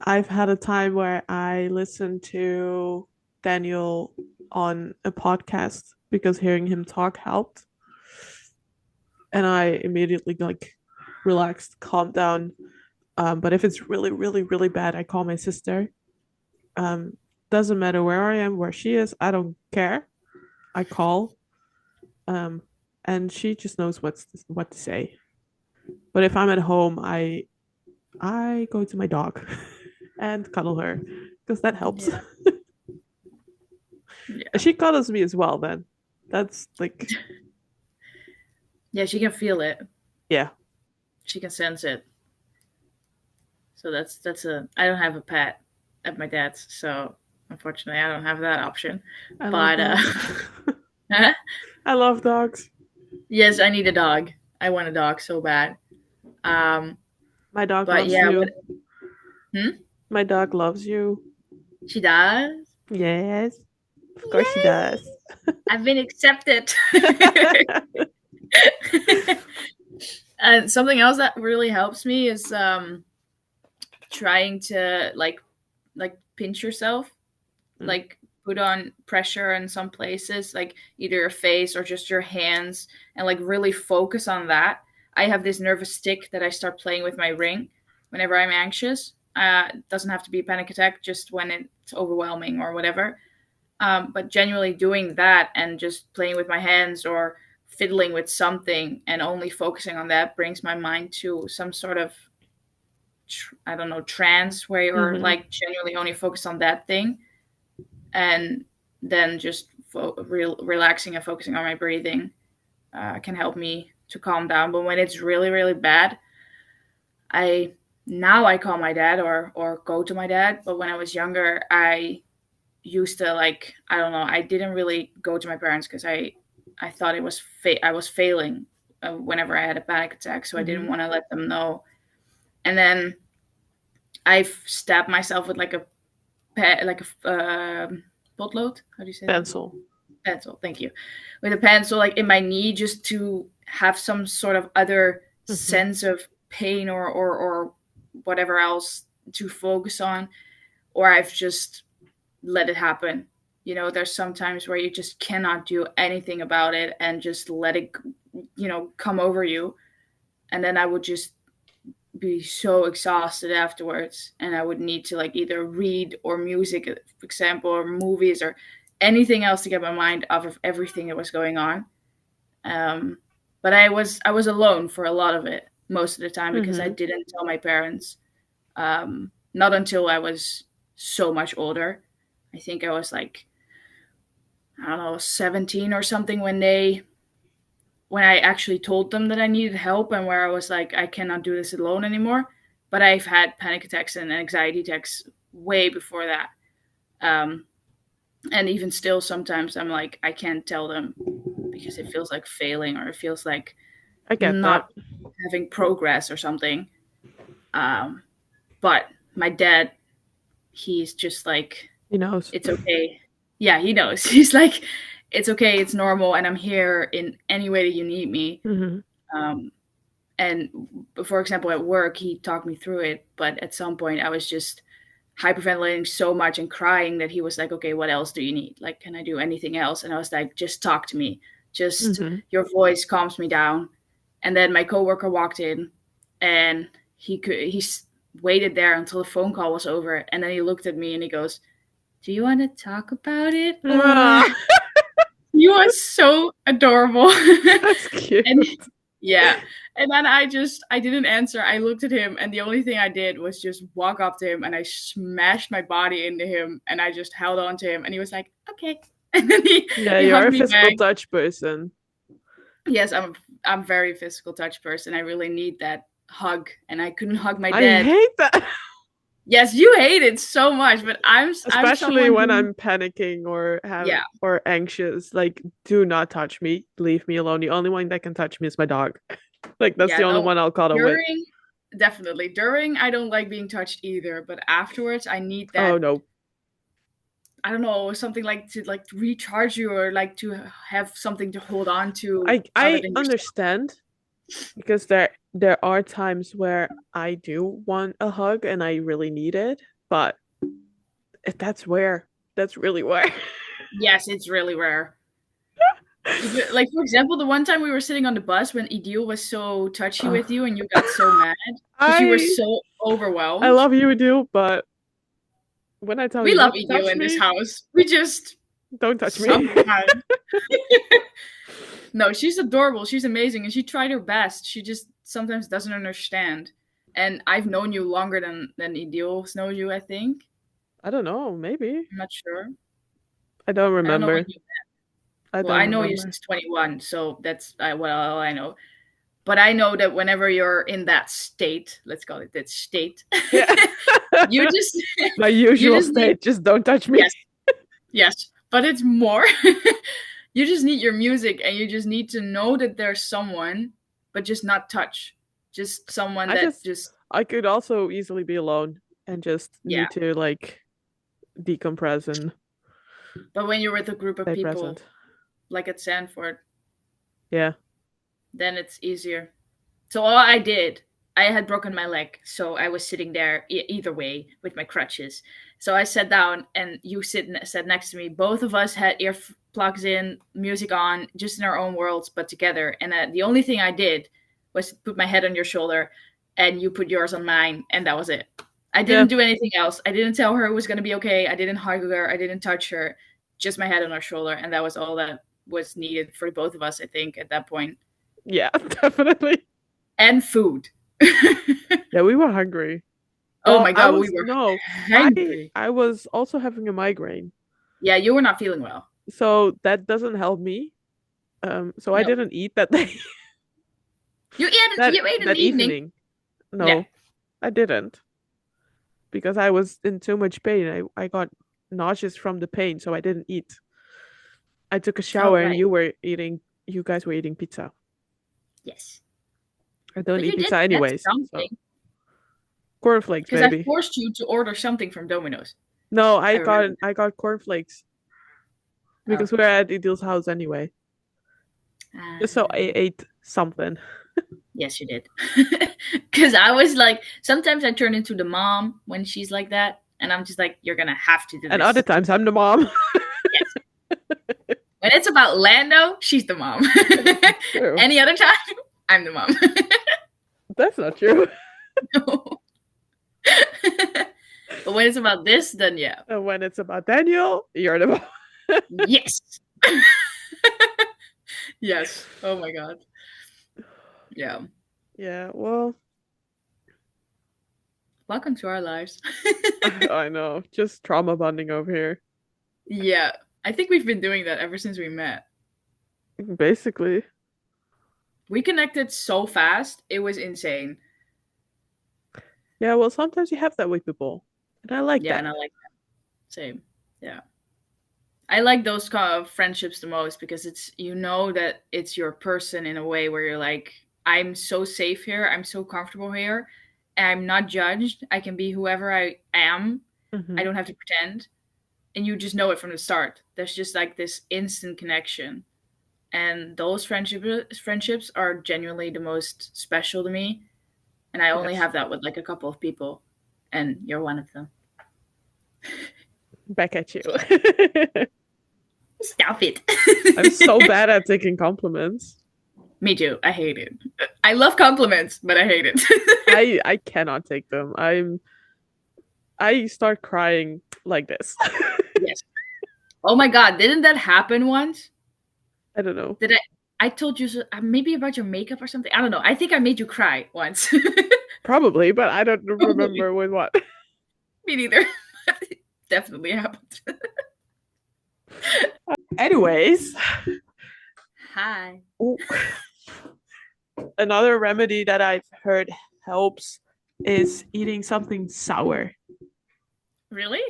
S2: I've had a time where I listened to Daniel on a podcast because hearing him talk helped, and I immediately like relaxed, calmed down. But if it's really, really, really bad, I call my sister. Um, doesn't matter where I am, where she is, I don't care. I call, um, and she just knows what to say. But if I'm at home, I go to my dog and cuddle her because that helps.
S1: Yeah. Yeah.
S2: She cuddles me as well. Then that's like,
S1: Yeah, she can feel it.
S2: yeah,
S1: She can sense it. So that's a I don't have a pet at my dad's, so unfortunately I don't have that option.
S2: I love
S1: But
S2: dogs. I love dogs.
S1: yes, I need a dog. I want a dog so bad. Um
S2: My dog
S1: but
S2: loves
S1: yeah,
S2: you.
S1: hmm?
S2: My dog loves you.
S1: She does.
S2: Yes, of course she
S1: Yay!
S2: does.
S1: I've been accepted. And something else that really helps me is trying to like pinch yourself,
S2: Mm.
S1: like put on pressure in some places, like either your face or just your hands, and like really focus on that. I have this nervous stick that I start playing with my ring whenever I'm anxious. It doesn't have to be a panic attack, just when it's overwhelming or whatever. But genuinely doing that and just playing with my hands or fiddling with something and only focusing on that brings my mind to some sort of I don't know, trance where you're
S2: Mm-hmm.
S1: like genuinely only focused on that thing, and then just relaxing and focusing on my breathing can help me to calm down. But when it's really really bad, I now I call my dad or go to my dad. But when I was younger, I used to like I don't know. I didn't really go to my parents because I thought it was I was failing whenever I had a panic attack, so I didn't
S2: Mm-hmm.
S1: want to let them know. And then I stabbed myself with like a like a potlood. How do you say that?
S2: Pencil.
S1: Pencil. Thank you. With a pencil, like in my knee, just to have some sort of other
S2: Mm-hmm.
S1: sense of pain or whatever else to focus on, or I've just let it happen. You know, there's sometimes where you just cannot do anything about it and just let it, come over you. And then I would just be so exhausted afterwards, and I would need to like either read or music, for example, or movies or anything else to get my mind off of everything that was going on. um, but I was alone for a lot of it most of the time because I
S2: Mm-hmm.
S1: didn't tell my parents, not until I was so much older. I think I was like, I don't know, 17 or something when I actually told them that I needed help, and where I was like, I cannot do this alone anymore. But I've had panic attacks and anxiety attacks way before that. Um, and even still, sometimes I'm like, I can't tell them because it feels like failing or it feels like
S2: I get
S1: not
S2: that.
S1: having progress or something. Um, but my dad, he's just like,
S2: He knows.
S1: it's okay. Yeah, he knows. He's like, it's okay, it's normal, and I'm here in any way that you need me.
S2: Mm-hmm.
S1: Um, and for example at work he talked me through it, but at some point I was just hyperventilating so much and crying that he was like, okay, what else do you need, like can I do anything else? And I was like, just talk to me, just
S2: Mm-hmm.
S1: your voice calms me down. And then my coworker walked in, and he waited there until the phone call was over, and then he looked at me and he goes, do you want to talk about it, or
S2: Ah,
S1: he was so adorable.
S2: that's cute.
S1: And yeah. And then I didn't answer. I looked at him, and the only thing I did was just walk up to him and I smashed my body into him and I just held on to him, and he was like, okay. And then he
S2: Yeah,
S1: he
S2: you're
S1: hugged
S2: a
S1: me
S2: physical
S1: back.
S2: touch person.
S1: Yes, I'm very physical touch person. I really need that hug, and I couldn't hug my
S2: I
S1: dad.
S2: hate that.
S1: Yes, you hate it so much, but I'm
S2: Especially
S1: someone
S2: when
S1: who,
S2: I'm panicking or have
S1: yeah.
S2: or anxious. Like, do not touch me. Leave me alone. The only one that can touch me is my dog. Like, that's
S1: Yeah,
S2: the only
S1: no.
S2: one I'll cuddle with.
S1: During Definitely. During I don't like being touched either, but afterwards I need
S2: Oh
S1: that
S2: no.
S1: I don't know, something like to like recharge you or like to have something to hold on to other
S2: I
S1: than yourself.
S2: understand because there are times where I do want a hug and I really need it, but that's where that's really where.
S1: Yes, it's really rare. Like for example, the one time we were sitting on the bus when Idil was so touchy
S2: Ugh.
S1: with you and you got so mad because you were
S2: I
S1: so
S2: I
S1: overwhelmed.
S2: love you, do, but when I tell
S1: We
S2: you
S1: love
S2: not to
S1: Idil
S2: touch
S1: in this
S2: me,
S1: house. We just
S2: don't touch me.
S1: sometimes. No, she's adorable. She's amazing, and she tried her best. She just sometimes doesn't understand. And I've known you longer than Idil knows you. I think.
S2: I don't know, maybe.
S1: I'm not sure.
S2: I don't
S1: I don't know when
S2: remember.
S1: you.
S2: I
S1: Well,
S2: don't
S1: I know you
S2: remember.
S1: since 21, so that's well I know. But I know that whenever you're in that state, let's call it that state,
S2: Yeah.
S1: you just
S2: My
S1: you
S2: usual
S1: just need
S2: state, just don't touch me.
S1: yes, yes. But it's more. You just need your music and you just need to know that there's someone, but just not touch. Just someone
S2: I
S1: that
S2: just
S1: just
S2: I could also easily be alone and just
S1: yeah.
S2: need to like decompress and
S1: But when you're with a group of
S2: stay
S1: people
S2: present.
S1: like at Sanford,
S2: Yeah.
S1: then it's easier. So all I did, I had broken my leg, so I was sitting there either way with my crutches. So I sat down, and you sat next to me. Both of us had earplugs in, music on, just in our own worlds, but together. And the only thing I did was put my head on your shoulder, and you put yours on mine, and that was it. I
S2: Yeah.
S1: didn't do anything else. I didn't tell her it was going to be okay. I didn't hug her. I didn't touch her. Just my head on her shoulder, and that was all that was needed for both of us. I think at that point,
S2: Yeah, definitely.
S1: and food.
S2: Yeah, we were hungry.
S1: Oh
S2: Well,
S1: my
S2: I
S1: god, we
S2: was
S1: were
S2: no,
S1: hungry.
S2: I was also having a migraine.
S1: Yeah, you were not feeling well.
S2: So that doesn't help me. So I
S1: No,
S2: didn't eat that day.
S1: you ate in
S2: That
S1: the evening.
S2: evening.
S1: Yeah.
S2: No, I didn't because I was in too much pain. I got nauseous from the pain, so I didn't eat. I took a
S1: All
S2: shower and
S1: right.
S2: you guys were eating pizza.
S1: Yes,
S2: I don't
S1: but
S2: eat
S1: you did
S2: pizza
S1: get
S2: anyways. So
S1: something
S2: cornflakes,
S1: because I
S2: baby.
S1: forced you to order something from Domino's.
S2: No,
S1: I remember.
S2: I got cornflakes
S1: Oh,
S2: because we were at Idil's house anyway. Just so I
S1: uh,
S2: ate something.
S1: yes, you did. Because I was like, sometimes I turn into the mom when she's like that, and I'm just like, you're gonna have to do
S2: And other
S1: this.
S2: times I'm the mom.
S1: Yes. When it's about Lando, she's the mom.
S2: True.
S1: Any other time, I'm the mom.
S2: That's not true.
S1: No. But when it's about this, then yeah.
S2: And when it's about Daniel, you're the mom.
S1: Yes. Yes. Oh my god. Yeah.
S2: Yeah, well,
S1: Welcome to our lives.
S2: I know. Just trauma bonding over here.
S1: Yeah. I think we've been doing that ever since we met.
S2: Basically.
S1: We connected so fast. It was insane.
S2: Yeah, well, sometimes you have that with people. And I like
S1: Yeah, and
S2: that.
S1: I like that. Same. Yeah. I like those kind of friendships the most because it's you know that it's your person in a way where you're like, I'm so safe here, I'm so comfortable here, and I'm not judged. I can be whoever I am. I
S2: Hmm.
S1: don't have to pretend. And you just know it from the start. There's just like this instant connection. And those friendships are genuinely the most special to me. And I only
S2: Yes.
S1: have that with like a couple of people. And you're one of them.
S2: Back at you.
S1: Stop it.
S2: I'm so bad at taking compliments.
S1: Me too. I hate it. I love compliments, but I hate it.
S2: I cannot take them. I start crying like this.
S1: Yes. Oh my god, didn't that happen once?
S2: I don't know.
S1: Did I told you maybe about your makeup or something. I don't know. I think I made you cry once.
S2: Probably, but I don't
S1: Probably.
S2: remember with what.
S1: Me neither. Definitely happened.
S2: Anyways,
S1: Hi.
S2: another remedy that I've heard helps is eating something sour.
S1: Really?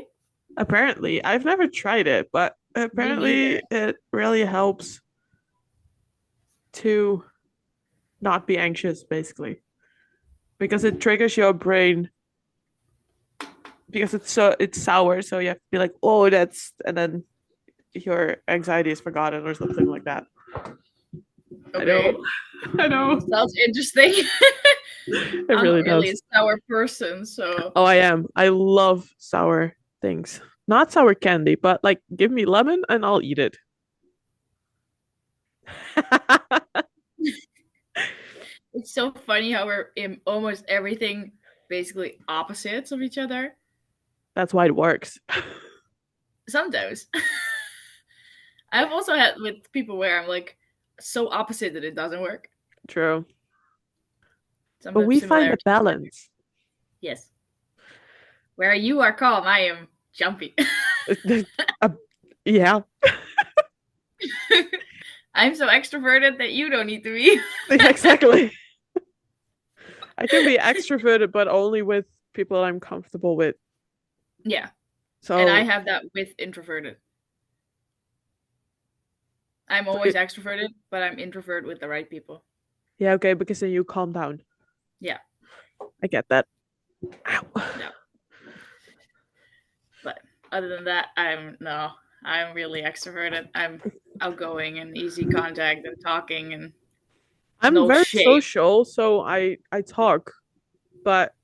S2: Apparently, I've never tried it, but
S1: Me neither.
S2: apparently it really helps to not be anxious, basically, because it triggers your brain because it's sour, so you have to be like, oh, that's, and then your anxiety is forgotten or something like that. I know,
S1: Okay.
S2: I know.
S1: Sounds interesting.
S2: It
S1: I'm not
S2: really
S1: really a
S2: does.
S1: sour person, so
S2: Oh, I am. I love sour things. Not sour candy, but like give me lemon and I'll eat it.
S1: it's so funny how we're in almost everything basically opposites of each other.
S2: That's why it works.
S1: Sometimes. I've also had with people where I'm like so opposite that it doesn't work.
S2: True. But
S1: Sometimes
S2: we find a
S1: similarities.
S2: balance.
S1: Yes. Where you are calm, I am jumpy.
S2: Uh, yeah,
S1: I'm so extroverted that you don't need to be.
S2: exactly. I can be extroverted, but only with people I'm comfortable with.
S1: Yeah. And I
S2: So,
S1: have that with introverted. I'm
S2: so
S1: always extroverted, but I'm introvert with the right people.
S2: yeah, okay, because then you calm down.
S1: Yeah.
S2: I get that. Ow.
S1: Yeah. But other than that, I'm no. I'm really extroverted. I'm outgoing and easy contact and talking and
S2: I'm
S1: no
S2: very
S1: shame.
S2: social, so I talk, but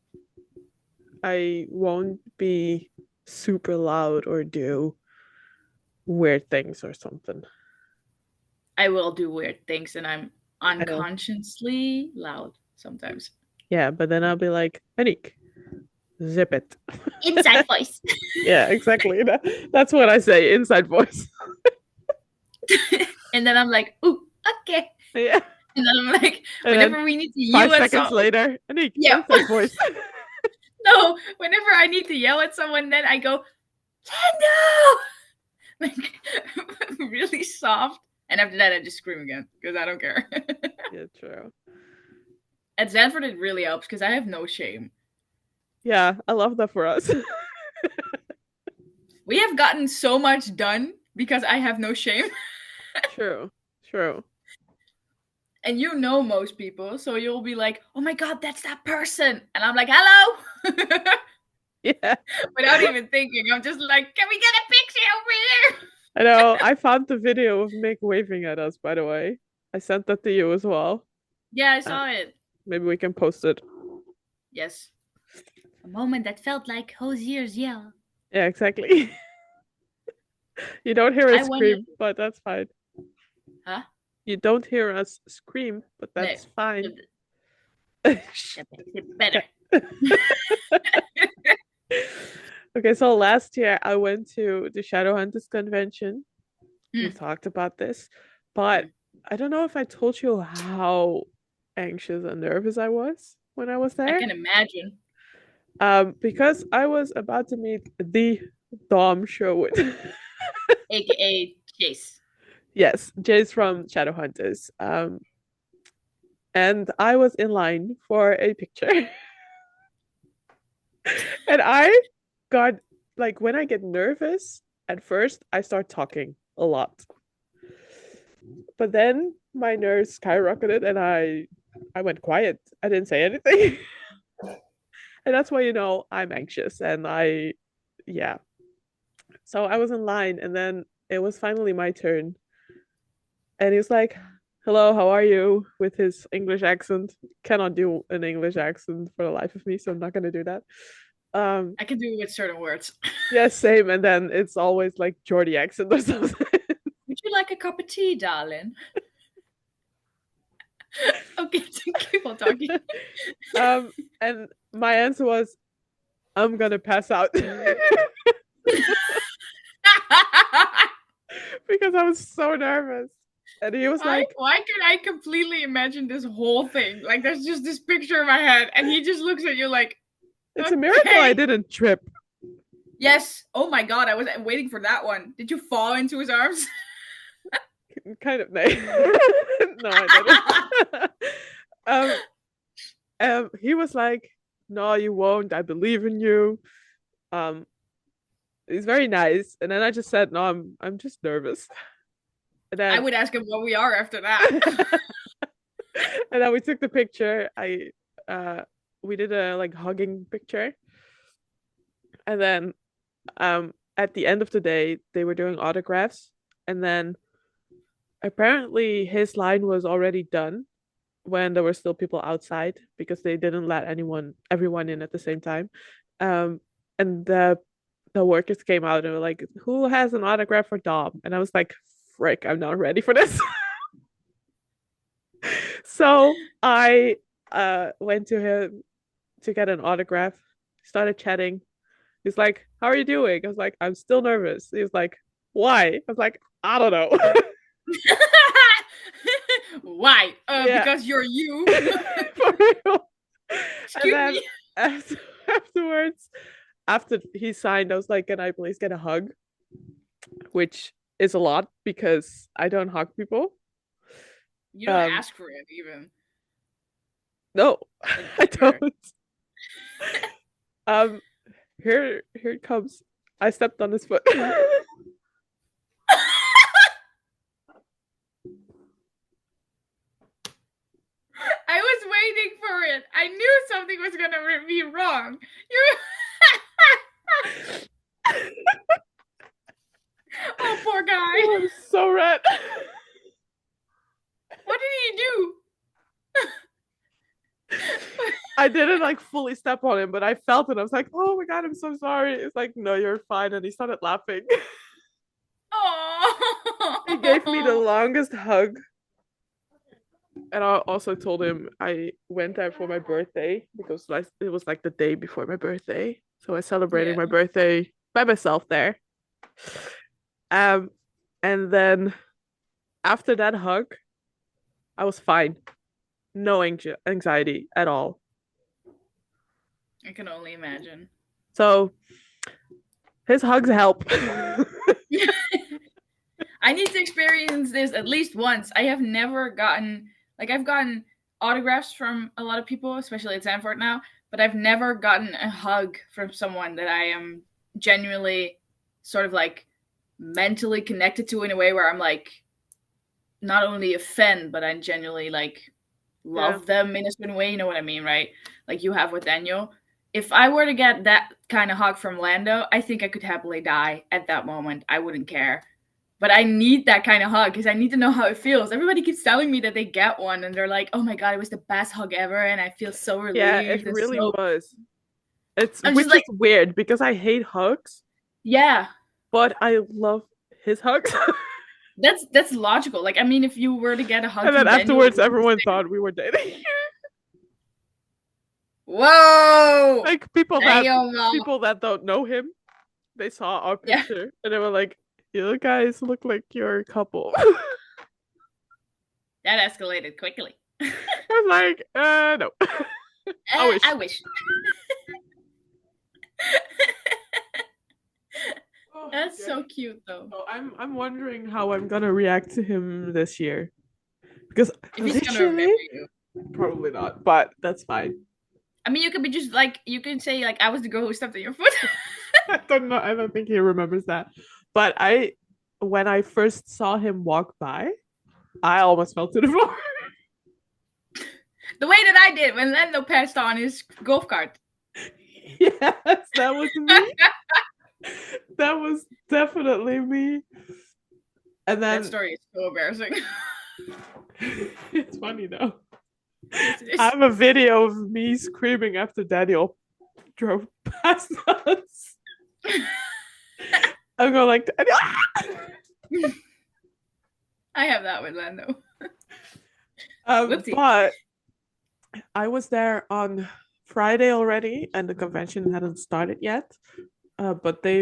S2: I won't be super loud or do weird things or something.
S1: I will do weird things and I'm
S2: I know.
S1: unconsciously loud sometimes.
S2: Yeah, but then I'll be like, Anik, zip it.
S1: Inside voice.
S2: Yeah, exactly. That's what I say, inside voice.
S1: And then I'm like, ooh, okay.
S2: Yeah.
S1: And then I'm like,
S2: And then
S1: whenever we need to
S2: five
S1: yell at
S2: seconds
S1: someone,
S2: later, Anik,
S1: yeah,
S2: inside voice.
S1: no, whenever I need to yell at someone, then I go, no, like really soft. And after that, I just scream again because I don't care.
S2: Yeah, true.
S1: At Zanford, it really helps because I have no shame.
S2: Yeah, I love that for us.
S1: We have gotten so much done because I have no shame.
S2: True. True.
S1: And you know most people, so you'll be like, oh my God, that's that person. And I'm like, hello.
S2: Yeah.
S1: Without even thinking. I'm just like, can we get a picture over here?
S2: I know. I found the video of Mick waving at us, by the way. I sent that to you as well.
S1: Yeah, I
S2: Uh,
S1: saw it.
S2: maybe we can post it.
S1: Yes. A moment that felt like Hosier's yell.
S2: Yeah, exactly. You don't hear
S1: I
S2: us
S1: wanted.
S2: scream, but that's fine.
S1: Huh?
S2: You don't hear us scream, but
S1: No.
S2: that's fine.
S1: That
S2: Shh.
S1: makes it better.
S2: Okay, so last year I went to the Shadowhunters convention. We
S1: Mm,
S2: talked about this, but
S1: mm.
S2: I don't know if I told you how anxious and nervous I was when I was
S1: I
S2: there.
S1: can imagine.
S2: Because I was about to meet the Dom Sherwood.
S1: AKA Chase.
S2: Yes, Jay's from Shadowhunters. And I was in line for a picture. And I got like when I get nervous, at first I start talking a lot. But then my nerves skyrocketed and I went quiet. I didn't say anything. And that's why I'm anxious and yeah. So I was in line and then it was finally my turn. And he was like, "Hello, how are you?" with his English accent. Cannot do an English accent for the life of me, so I'm not gonna do that. Um,
S1: I can do it with certain words.
S2: yeah, same. And then it's always like Geordie accent or something.
S1: Would you like a cup of tea, darling? Okay, keep on talking.
S2: um, and my answer was, "I'm gonna pass out," because I was so nervous. And he was
S1: Why?
S2: like,
S1: Why can I completely imagine this whole thing? Like, there's just this picture in my head, and he just looks at you like,
S2: "It's a miracle I
S1: okay.
S2: didn't trip."
S1: Yes. Oh my god, I was waiting for that one. Did you fall into his arms?
S2: Kind of, no, no, I didn't. um, he was like, "No, you won't. I believe in you." Um, he's very nice, and then I just said, "No, I'm just nervous." And
S1: I
S2: then
S1: would ask him what we are after that.
S2: and then we took the picture. I we did a like hugging picture, And then at the end of the day, they were doing autographs, and then apparently his line was already done when there were still people outside because they didn't let everyone in at the same time. Um, and the workers came out and were like, "Who has an autograph for Dom?" And I was like, "Frick, I'm not ready for this." So I went to him to get an autograph, started chatting. He's like, "How are you doing?" I was like, "I'm still nervous." He was like, "Why?" I was like, "I don't know."
S1: Why?
S2: Yeah.
S1: Because you're you.
S2: For real. And
S1: Excuse
S2: then
S1: me.
S2: afterwards, after he signed, I was like, "Can I please get a hug?" Which is a lot because I don't hug people.
S1: You don't
S2: Um,
S1: ask for it even.
S2: no,
S1: Like,
S2: I
S1: sure.
S2: don't. Um, here it comes. I stepped on his foot.
S1: I was waiting for it. I knew something was gonna be wrong. You. Oh, poor guy.
S2: Oh, I'm so red.
S1: What did he do?
S2: I didn't like fully step on him, but I felt it. I was like, "Oh my God, I'm so sorry." It's like, "No, you're fine." And he started laughing. He gave me the
S1: Oh.
S2: longest hug. And I also told him I went there for my birthday because like it was like the day before my birthday. So I celebrated
S1: Yeah.
S2: my birthday by myself there. Um, and then after that hug, I was fine. No anxiety at all.
S1: I can only imagine.
S2: So his hugs help.
S1: I need to experience this at least once. I have never gotten I've gotten autographs from a lot of people, especially at Sanford now, but I've never gotten a hug from someone that I am genuinely sort of like mentally connected to in a way where I'm like not only a fan, but I genuinely like
S2: Yeah.
S1: love them in a certain way. You know what I mean, right? Like you have with Daniel. If I were to get that kind of hug from Lando, I think I could happily die at that moment. I wouldn't care. But I need that kind of hug because I need to know how it feels. Everybody keeps telling me that they get one and they're like, "Oh my god, it was the best hug ever," and I feel so
S2: Yeah, it
S1: relieved and
S2: really
S1: so.
S2: was. It's
S1: I'm just
S2: which is
S1: like,
S2: weird because I hate hugs,
S1: yeah,
S2: but I love his hugs.
S1: that's logical. Like, I mean, if you were to get a hug
S2: And then
S1: from Daniel, it
S2: afterwards,
S1: would be the
S2: everyone
S1: same.
S2: thought we were dating.
S1: Whoa,
S2: Like people that
S1: damn,
S2: people that don't know him, they saw our
S1: yeah,
S2: picture and they were like, "You guys look like you're a couple."
S1: that escalated quickly.
S2: I'm like, no. I
S1: I
S2: wish.
S1: wish.
S2: Oh,
S1: That's
S2: okay.
S1: so cute, though.
S2: So I'm wondering how I'm gonna react to him this year because
S1: If he's gonna remember
S2: literally
S1: you,
S2: probably not, but that's fine.
S1: I mean, you could be just like you can say like I was the girl who stepped on your foot.
S2: I don't know. I don't think he remembers that. But when I first saw him walk by, I almost fell to the floor.
S1: The way that I did when Lando passed on his golf cart.
S2: Yes, that was me. That was definitely me. And
S1: That
S2: then
S1: story is so embarrassing.
S2: it's funny though.
S1: Yes, it
S2: I
S1: is.
S2: have a video of me screaming after Daniel drove past us. I'm going like Daniel.
S1: I have that with Lando. Whoopsie.
S2: But I was there on Friday already, and the convention hadn't started yet. But they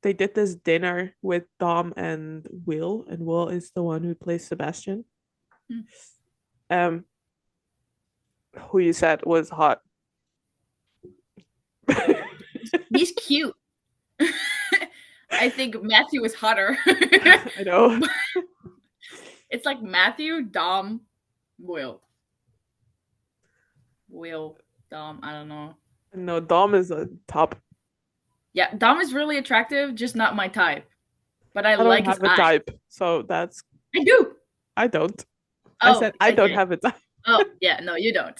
S2: did this dinner with Dom and Will, and Will is the one who plays Sebastian. Um, who you said was hot.
S1: He's cute. I think Matthew is hotter.
S2: I know.
S1: It's like Matthew, Dom, Will. Will, Dom, I don't know.
S2: No, Dom is a top.
S1: Yeah, Dom is really attractive, just not my type. But I
S2: I don't
S1: like his
S2: have a
S1: eyes.
S2: type, so that's
S1: I do.
S2: I don't. I
S1: Oh,
S2: said I don't
S1: okay.
S2: have a type.
S1: Oh, yeah, no, you don't.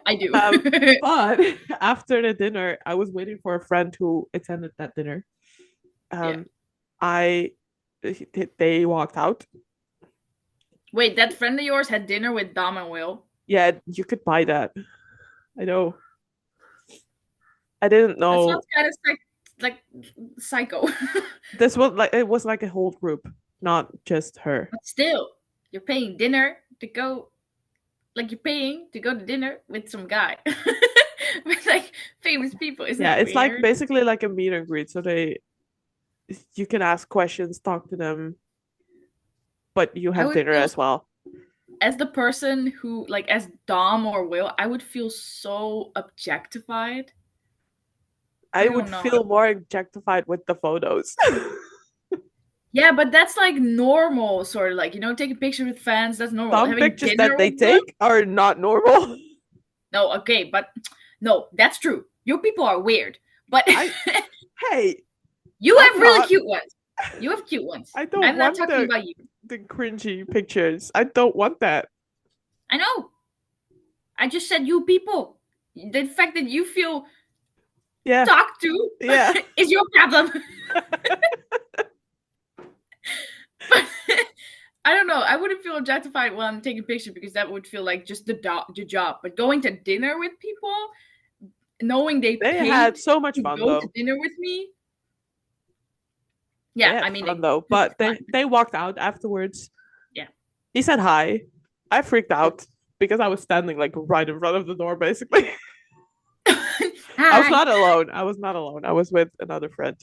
S1: I do.
S2: Um, but after the dinner, I was waiting for a friend who attended that dinner.
S1: Yeah.
S2: Um, I they walked out.
S1: Wait, that friend of yours had dinner with Dom and Will?
S2: Yeah, you could buy that. I know. I didn't
S1: That sounds
S2: know
S1: kind of like psycho.
S2: this was like it was like a whole group, not just her.
S1: But still, you're paying dinner to go, like you're paying to go to dinner with some guy. With like famous people. Isn't
S2: Yeah,
S1: that
S2: it's like
S1: weird?
S2: basically like a meet and greet. So they you can ask questions, talk to them, but you
S1: I
S2: have
S1: would
S2: dinner
S1: feel,
S2: as well.
S1: as the person who, like, as Dom or Will, I would feel so objectified.
S2: I
S1: I
S2: would
S1: don't know.
S2: feel more objectified with the photos.
S1: Yeah, but that's like normal, sort of like, taking pictures with fans, that's normal.
S2: Some
S1: Having
S2: pictures
S1: dinner
S2: that they
S1: with them?
S2: take are not normal.
S1: No, okay, but no, that's true. You people are weird. But
S2: I hey,
S1: you
S2: I'm
S1: have really
S2: not.
S1: cute ones. You have cute ones.
S2: I don't
S1: I'm not
S2: want
S1: talking about you.
S2: the cringy pictures. I don't want that.
S1: I know. I just said you people. The fact that you feel
S2: Yeah,
S1: talked to
S2: yeah.
S1: is your problem. But I don't know. I wouldn't feel objectified when I'm taking pictures because that would feel like just the job. But going to dinner with people, knowing they
S2: They
S1: paid
S2: had so much
S1: to
S2: fun
S1: go to
S2: though.
S1: dinner with me,
S2: They
S1: yeah,
S2: had
S1: I mean,
S2: fun though,
S1: it's
S2: but
S1: fun.
S2: they walked out afterwards.
S1: Yeah.
S2: He said hi. I freaked
S1: Good.
S2: out because I was standing like right in front of the door basically. I was
S1: Hi.
S2: not alone. I was not alone. I was with another friend.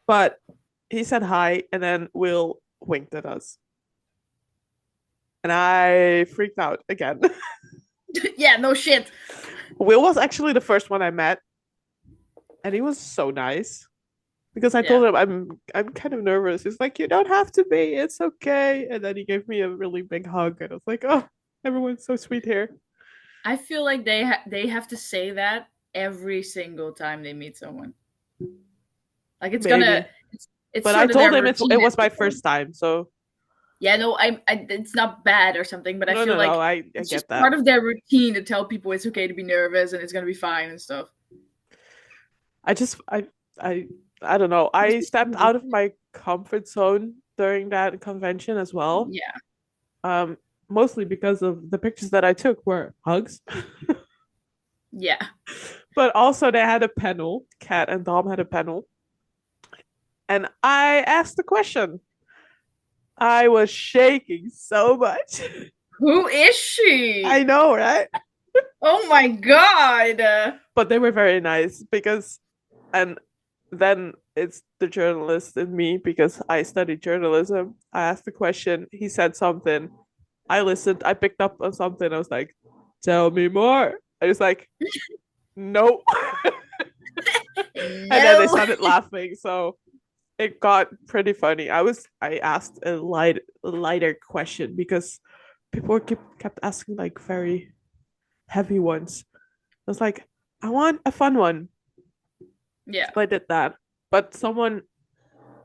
S2: But he said hi and then Will winked at us. And I freaked out again.
S1: Yeah, no shit.
S2: Will was actually the first one I met, and he was so nice because I
S1: Yeah.
S2: told him I'm kind of nervous. He's like, you don't have to be, it's okay. And then he gave me a really big hug, and I was like, oh, everyone's so sweet here.
S1: I feel like they have to say that every single time they meet someone. Like
S2: Maybe,
S1: it's
S2: but I
S1: sort of
S2: told
S1: their
S2: him it
S1: routine at
S2: was my
S1: this point.
S2: first time, so
S1: Yeah, no, it's not bad or something, but I
S2: no,
S1: feel
S2: no, no.
S1: like
S2: I
S1: it's just
S2: get that.
S1: part of their routine to tell people it's okay to be nervous and it's gonna be fine and stuff.
S2: I just I I don't know.
S1: It's
S2: I
S1: just
S2: stepped
S1: you.
S2: out of my comfort zone during that convention as well.
S1: Yeah,
S2: Um, Mostly because of the pictures that I took were hugs.
S1: yeah.
S2: But also they had a panel. Kat and Dom had a panel, and I asked the question. I was shaking so much.
S1: Who is she?
S2: I know, right?
S1: Oh my god.
S2: But they were very nice because, and then it's the journalist in me because I studied journalism. I asked the question. He said something. I listened. I picked up on something. I was like, "Tell me more." I was like, "No," and then they
S1: No.
S2: started laughing. So it got pretty funny. I asked a lighter question because people kept asking like very heavy ones. I was like, I want a fun one.
S1: Yeah.
S2: So I did that. But someone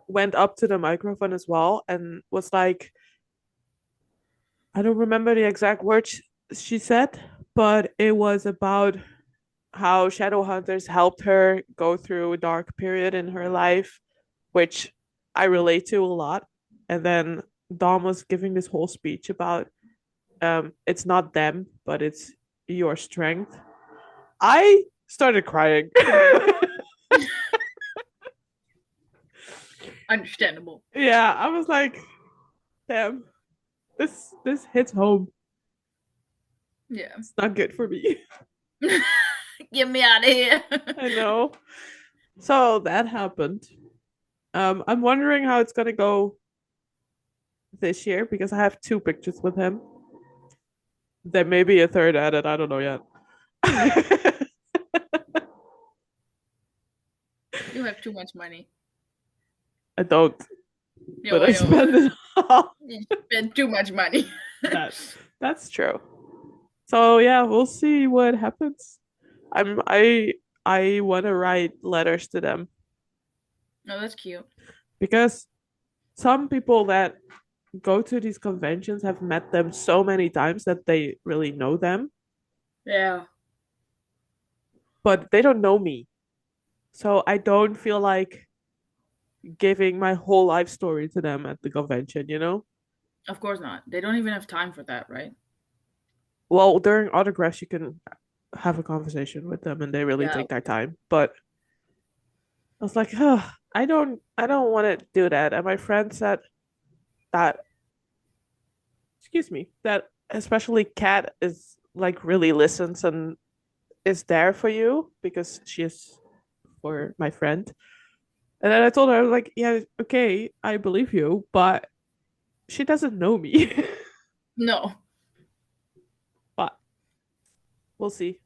S2: went up to the microphone as well and was like, I don't remember the exact words she said, but it was about how Shadowhunters helped her go through a dark period in her life, which I relate to a lot. And then Dom was giving this whole speech about it's not them, but it's your strength. I started crying.
S1: Understandable.
S2: Yeah, I was like, damn, this hits home.
S1: Yeah.
S2: It's not good for me.
S1: Get me out of here.
S2: I know. So that happened. I'm wondering how it's gonna go this year because I have two pictures with him. There may be a third added. I don't know yet. I
S1: You have too much money.
S2: don't,
S1: No,
S2: but
S1: I
S2: I
S1: know.
S2: spend it all.
S1: You spend too much money.
S2: That that's true. So yeah, we'll see what happens. I want to write letters to them
S1: No, that's cute.
S2: because some people that go to these conventions have met them so many times that they really know them,
S1: Yeah,
S2: but they don't know me. So I don't feel like giving my whole life story to them at the convention, you know?
S1: of course not. They don't even have time for that, right?
S2: Well, during autographs, you can have a conversation with them and they really
S1: Yeah.
S2: take their time. But I was like, oh, I don't want to do that. And my friend said that, excuse me, that especially Kat is like really listens and is there for you because she is for my friend. And then I told her, I was like, yeah, okay, I believe you, but she doesn't know me.
S1: No,
S2: But we'll see.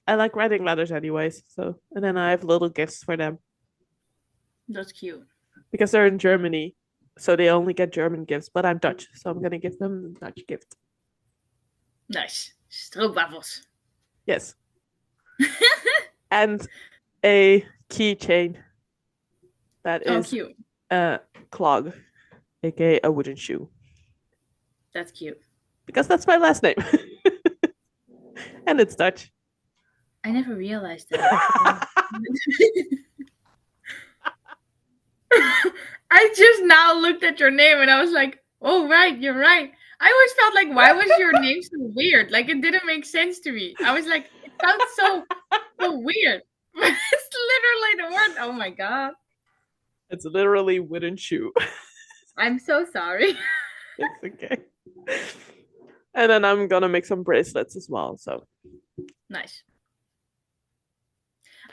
S2: I like writing letters anyways, so and then I have little gifts for them
S1: that's cute.
S2: because they're in Germany, so they only get German gifts. But I'm Dutch, so I'm gonna give them a Dutch gift.
S1: Nice. Stroopwafels.
S2: Yes, and a keychain that
S1: Oh,
S2: is
S1: cute.
S2: a clog, aka a wooden shoe,
S1: That's cute.
S2: because that's my last name, and it's Dutch.
S1: I never realized that. Wow. I just now looked at your name and I was like, oh, right, you're right. I always felt like, why was your name so weird? Like, it didn't make sense to me. I was like, it sounds so weird. But it's literally the word. Oh my God.
S2: It's literally wooden shoe.
S1: I'm so sorry.
S2: It's okay. And then I'm gonna make some bracelets as well. So
S1: Nice.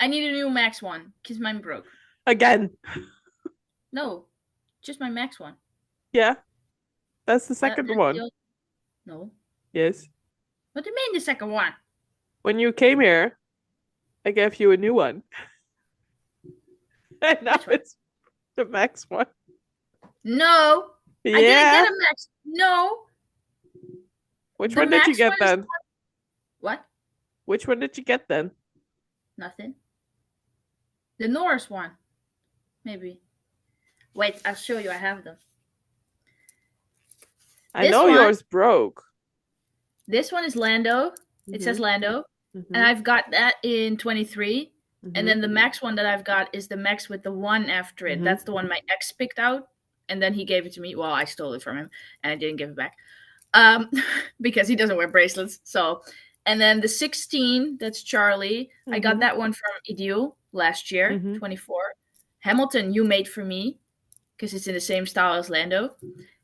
S1: I need a new Max one because mine broke.
S2: again,
S1: No, just my Max one.
S2: yeah, that's the second
S1: That's
S2: one.
S1: the no.
S2: Yes.
S1: What do you mean the second one?
S2: When you came here, I gave you a new one. And now
S1: Which one?
S2: it's the Max one.
S1: No, I didn't
S2: Yeah.
S1: get a Max. No,
S2: Which
S1: the
S2: one did you
S1: Max one
S2: get
S1: is
S2: then?
S1: what?
S2: Which one did you get then?
S1: Nothing. The Norris one, maybe. Wait, I'll show you. I have them.
S2: I
S1: This
S2: know
S1: one,
S2: yours broke.
S1: this one is Lando. It says
S2: Mm-hmm.
S1: Lando, and
S2: Mm-hmm.
S1: I've got that in 23. And
S2: Mm-hmm.
S1: then the Max one that I've got is the Max with the one after it.
S2: Mm-hmm.
S1: That's the one my ex picked out, and then he gave it to me. Well, I stole it from him, and I didn't give it back. um, because he doesn't wear bracelets. So, and then the 16, that's Charlie. I got
S2: Mm-hmm.
S1: that one from Ideal last year,
S2: Mm-hmm.
S1: 24. Hamilton, you made for me because it's in the same style as Lando.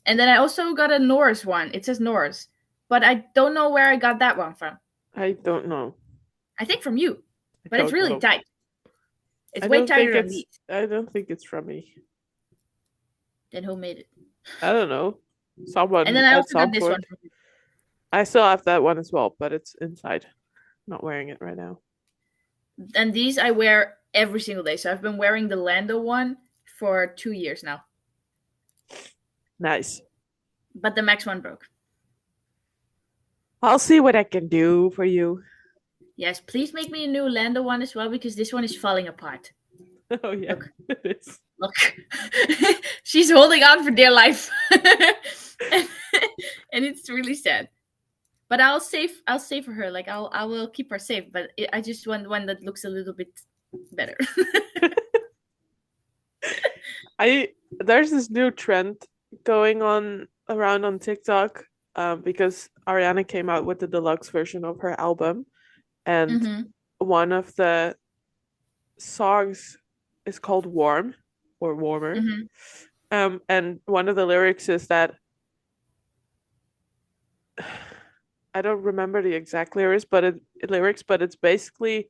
S1: And then I also got a Norris one. It says Norris, but I don't know where I got that one from.
S2: I don't know.
S1: I think from you,
S2: I
S1: but it's
S2: don't
S1: really
S2: know.
S1: tight. It's way tighter than these.
S2: I don't think it's from me.
S1: Then who made it?
S2: I don't know.
S1: And
S2: Someone
S1: then I
S2: at
S1: also
S2: some
S1: got this one
S2: point.
S1: from you.
S2: I still have that one as well, but it's inside. Not wearing it right now.
S1: And these I wear every single day. So I've been wearing the Lando one for 2 years now.
S2: Nice.
S1: But the Max one broke.
S2: I'll see what I can do for you.
S1: Yes, please make me a new Lando one as well because this one is falling apart.
S2: Oh yeah,
S1: Look,
S2: it is.
S1: look. She's holding on for dear life. and it's really sad. But I'll save for her. Like I will keep her safe, but I just want one that looks a little bit better.
S2: I there's this new trend going on around on TikTok because Ariana came out with the deluxe version of her album, and
S1: Mm-hmm.
S2: one of the songs is called Warm or Warmer.
S1: Mm-hmm.
S2: And one of the lyrics is that I don't remember the exact lyrics, but it's basically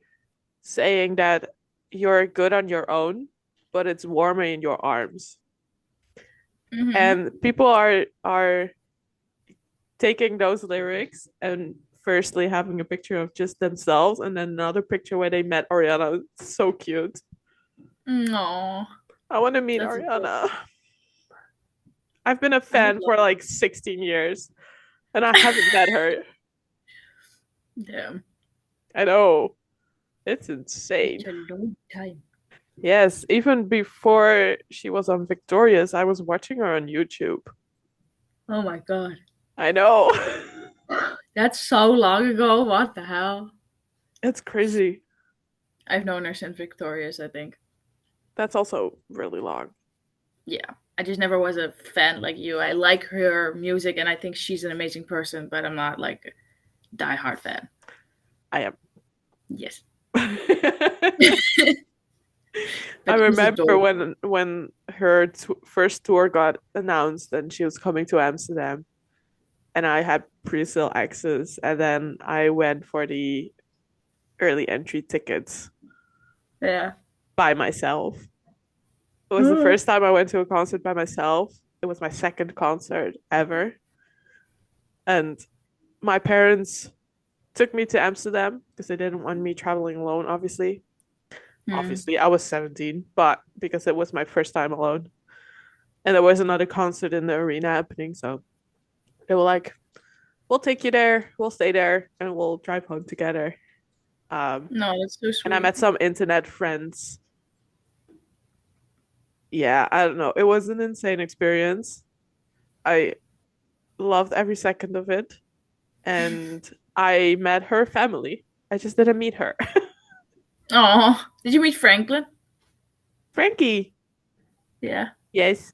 S2: saying that you're good on your own, but it's warmer in your arms.
S1: Mm-hmm.
S2: And people are taking those lyrics and firstly having a picture of just themselves and then another picture where they met Ariana. It's so cute.
S1: No,
S2: I want to meet
S1: that's adorable.
S2: Ariana. I've been a
S1: I would
S2: fan
S1: love
S2: for like 16 years and I haven't met her.
S1: them.
S2: I know. It's
S1: It's
S2: insane.
S1: a long time.
S2: Yes, even before she was on Victorious, I was watching her on YouTube.
S1: Oh my god.
S2: I know.
S1: That's so long ago. What the hell?
S2: It's crazy.
S1: I've known her since Victorious, I think.
S2: That's also really long.
S1: Yeah. I just never was a fan like you. I like her music and I think she's an amazing person, but I'm not like a diehard fan.
S2: I am.
S1: Yes.
S2: I
S1: But she's
S2: remember
S1: adorable.
S2: when her first tour got announced and she was coming to Amsterdam, and I had pre-sale access, and then I went for the early entry tickets
S1: Yeah.
S2: by myself. It was the first time I went to a concert by myself. It was my second concert ever, and my parents took me to Amsterdam because they didn't want me traveling alone, obviously.
S1: Hmm.
S2: Obviously, I was 17, but because it was my first time alone. And there was another concert in the arena happening, so they were like, "We'll take you there, we'll stay there, and we'll drive home together." Um,
S1: No, that's so
S2: and I
S1: sweet.
S2: met some internet friends. Yeah, I don't know. It was an insane experience. I loved every second of it, and I met her family. I just didn't meet her.
S1: Oh, did you meet Franklin?
S2: Frankie,
S1: Yeah.
S2: yes,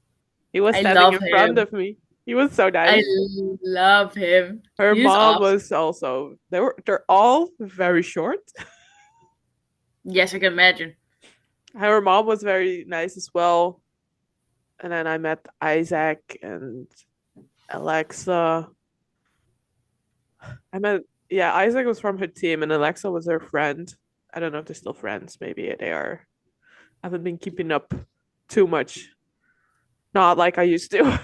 S2: he was
S1: I
S2: standing
S1: love
S2: in front
S1: him.
S2: of me. He was so
S1: I
S2: nice.
S1: love him.
S2: Her
S1: He's
S2: mom
S1: awesome.
S2: was also they're all very short.
S1: Yes, I can imagine.
S2: Her mom was very nice as well. And then I met Isaac and Alexa. I met yeah, Isaac was from her team and Alexa was her friend. I don't know if they're still friends. Maybe they are. I haven't been keeping up too much. Not like I used to.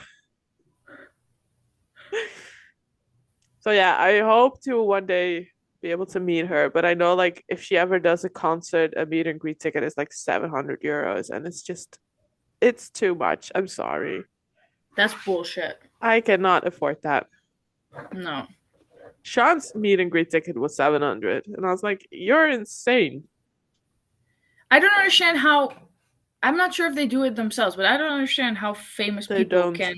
S2: So yeah, I hope to one day be able to meet her. But I know like if she ever does a concert, a meet and greet ticket is like 700 euros, and it's too much. I'm sorry.
S1: That's bullshit.
S2: I cannot afford that.
S1: No.
S2: Sean's meet and greet ticket was 700, and I was like, "You're insane."
S1: I don't understand how. I'm not sure if they do it themselves, but I don't understand how famous
S2: They
S1: people
S2: don't.
S1: can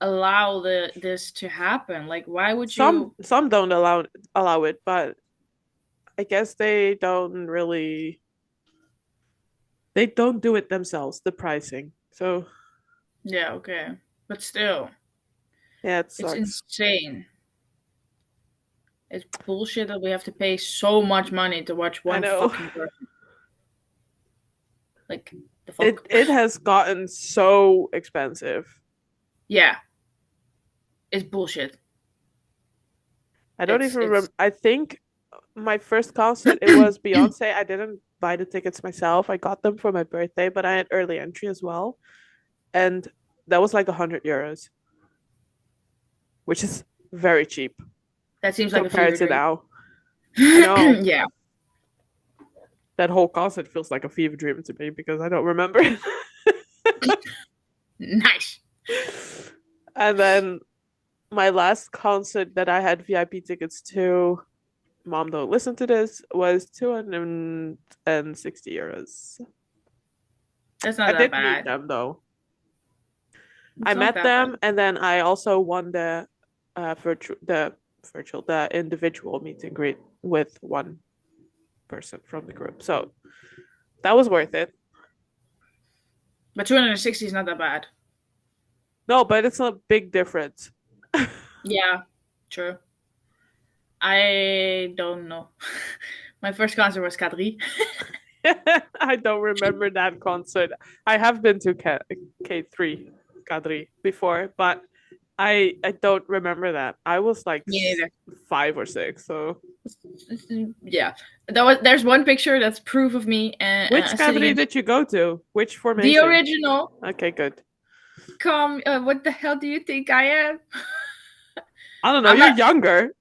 S1: allow this to happen. Like, why would
S2: Some
S1: you?
S2: some don't allow it, but I guess they don't do it themselves. The pricing, so
S1: Yeah, okay, but still,
S2: yeah, it
S1: it's
S2: sucks.
S1: insane. It's bullshit that we have to pay so much money to watch
S2: I
S1: one
S2: know
S1: fucking person. Like, the
S2: it
S1: fuck?
S2: it has gotten so expensive.
S1: Yeah, it's bullshit.
S2: I don't
S1: It's
S2: even
S1: it's
S2: remember. I think my first concert it was Beyonce. I didn't buy the tickets myself. I got them for my birthday, but I had early entry as well, and that was like 100 euros, which is very cheap
S1: that seems like a
S2: compared
S1: fever
S2: to
S1: dream.
S2: now. I know
S1: Yeah,
S2: that whole concert feels like a fever dream to me because I don't remember.
S1: nice.
S2: And then my last concert that I had VIP tickets to, mom don't listen to this, was 260 euros.
S1: That's not
S2: I
S1: that
S2: did meet
S1: bad.
S2: them though. I
S1: It's not
S2: met
S1: that bad.
S2: them and then I also won the individual meet and greet with one person from the group. So that was worth it.
S1: But 260 is not that bad.
S2: No, but it's a big difference.
S1: Yeah, true. I don't know. My first concert was Kadri.
S2: I don't remember that concert. I have been to K3 Kadri before, but I don't remember that. I was like
S1: Me neither.
S2: 5 or 6. So
S1: Yeah, there's one picture that's proof of me
S2: which
S1: sitting
S2: Kadri
S1: in
S2: did you go to? Which
S1: the
S2: formation?
S1: original.
S2: Okay, good.
S1: Come, what the hell do you think I am?
S2: I don't know.
S1: I'm
S2: You're
S1: not.
S2: younger.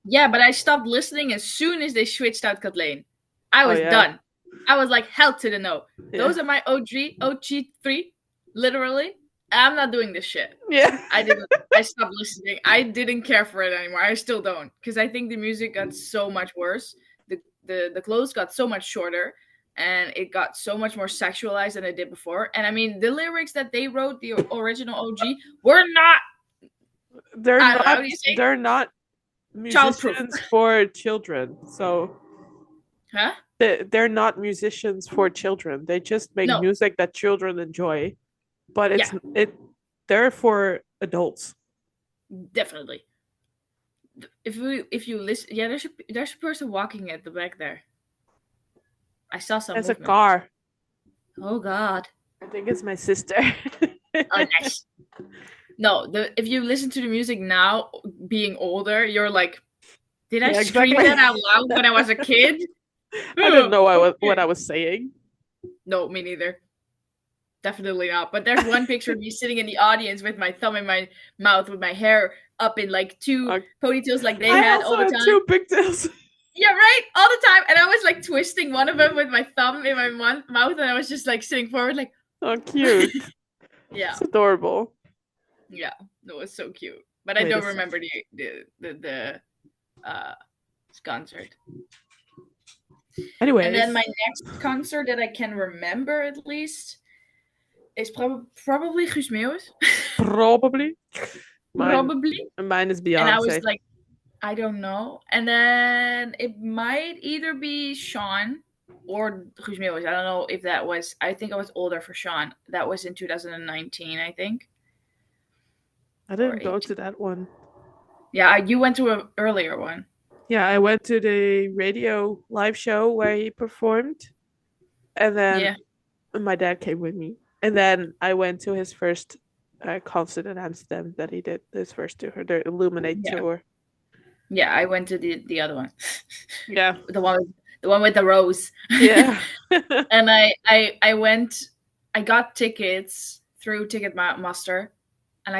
S1: Yeah, but I stopped listening as soon as they switched out Kathleen. I
S2: Oh
S1: was
S2: yeah,
S1: done. I was like, hell to the no.
S2: yeah,
S1: Those are my OG3, literally. I'm not doing this shit.
S2: yeah.
S1: I didn't. I stopped listening. I didn't care for it anymore. I still don't because I think the music got so much worse. The clothes got so much shorter, and it got so much more sexualized than it did before. And I mean, the lyrics that they wrote, the original OG, were not.
S2: they're
S1: I don't know. How
S2: not
S1: do you say
S2: they're not
S1: childproof?
S2: musicians for children. So
S1: Huh?
S2: they're not musicians for children. They just make
S1: No,
S2: music that children enjoy, but
S1: yeah,
S2: they're for adults.
S1: definitely. If you listen, yeah, there's a person walking at the back there. I saw some
S2: As a
S1: movement.
S2: car.
S1: Oh God.
S2: I think it's my sister.
S1: Oh, nice. No, if you listen to the music now, being older, you're like, did I
S2: Yeah,
S1: scream that
S2: exactly.
S1: out loud when I was a kid?
S2: I didn't
S1: Oh,
S2: know what I
S1: okay.
S2: was saying.
S1: No, me neither. Definitely not. But there's one picture of me sitting in the audience with my thumb in my mouth, with my hair up in like two
S2: Uh,
S1: ponytails, like they
S2: I
S1: had
S2: also
S1: all the
S2: had
S1: time.
S2: two pigtails.
S1: Yeah, right, all the time. And I was like twisting one of them with my thumb in my mouth, and I was just like sitting forward, like,
S2: Oh, cute.
S1: yeah,
S2: It's adorable.
S1: yeah. No, it's so cute. But I
S2: Wait a
S1: don't
S2: sec.
S1: remember the concert. And then
S2: Anyways,
S1: my next concert that I can remember at least is probably Guus Meeuwis.
S2: probably mine.
S1: Probably.
S2: Mine is
S1: And I was
S2: Beyonce.
S1: like, I don't know. And then it might either be Sean or Guus Meeuwis. I don't know if that was. I think I was older for Sean. That was in 2019, I think,
S2: I
S1: or
S2: didn't go
S1: 18.
S2: to that one.
S1: Yeah, you went to an earlier one.
S2: Yeah, I went to the radio live show where he performed, and then
S1: Yeah,
S2: my dad came with me. And then I went to his first concert in Amsterdam that he did his first tour, the Illuminate
S1: yeah,
S2: tour.
S1: yeah. I went to the other one,
S2: Yeah.
S1: the one with the rose.
S2: Yeah.
S1: And I went. I got tickets through Ticketmaster, and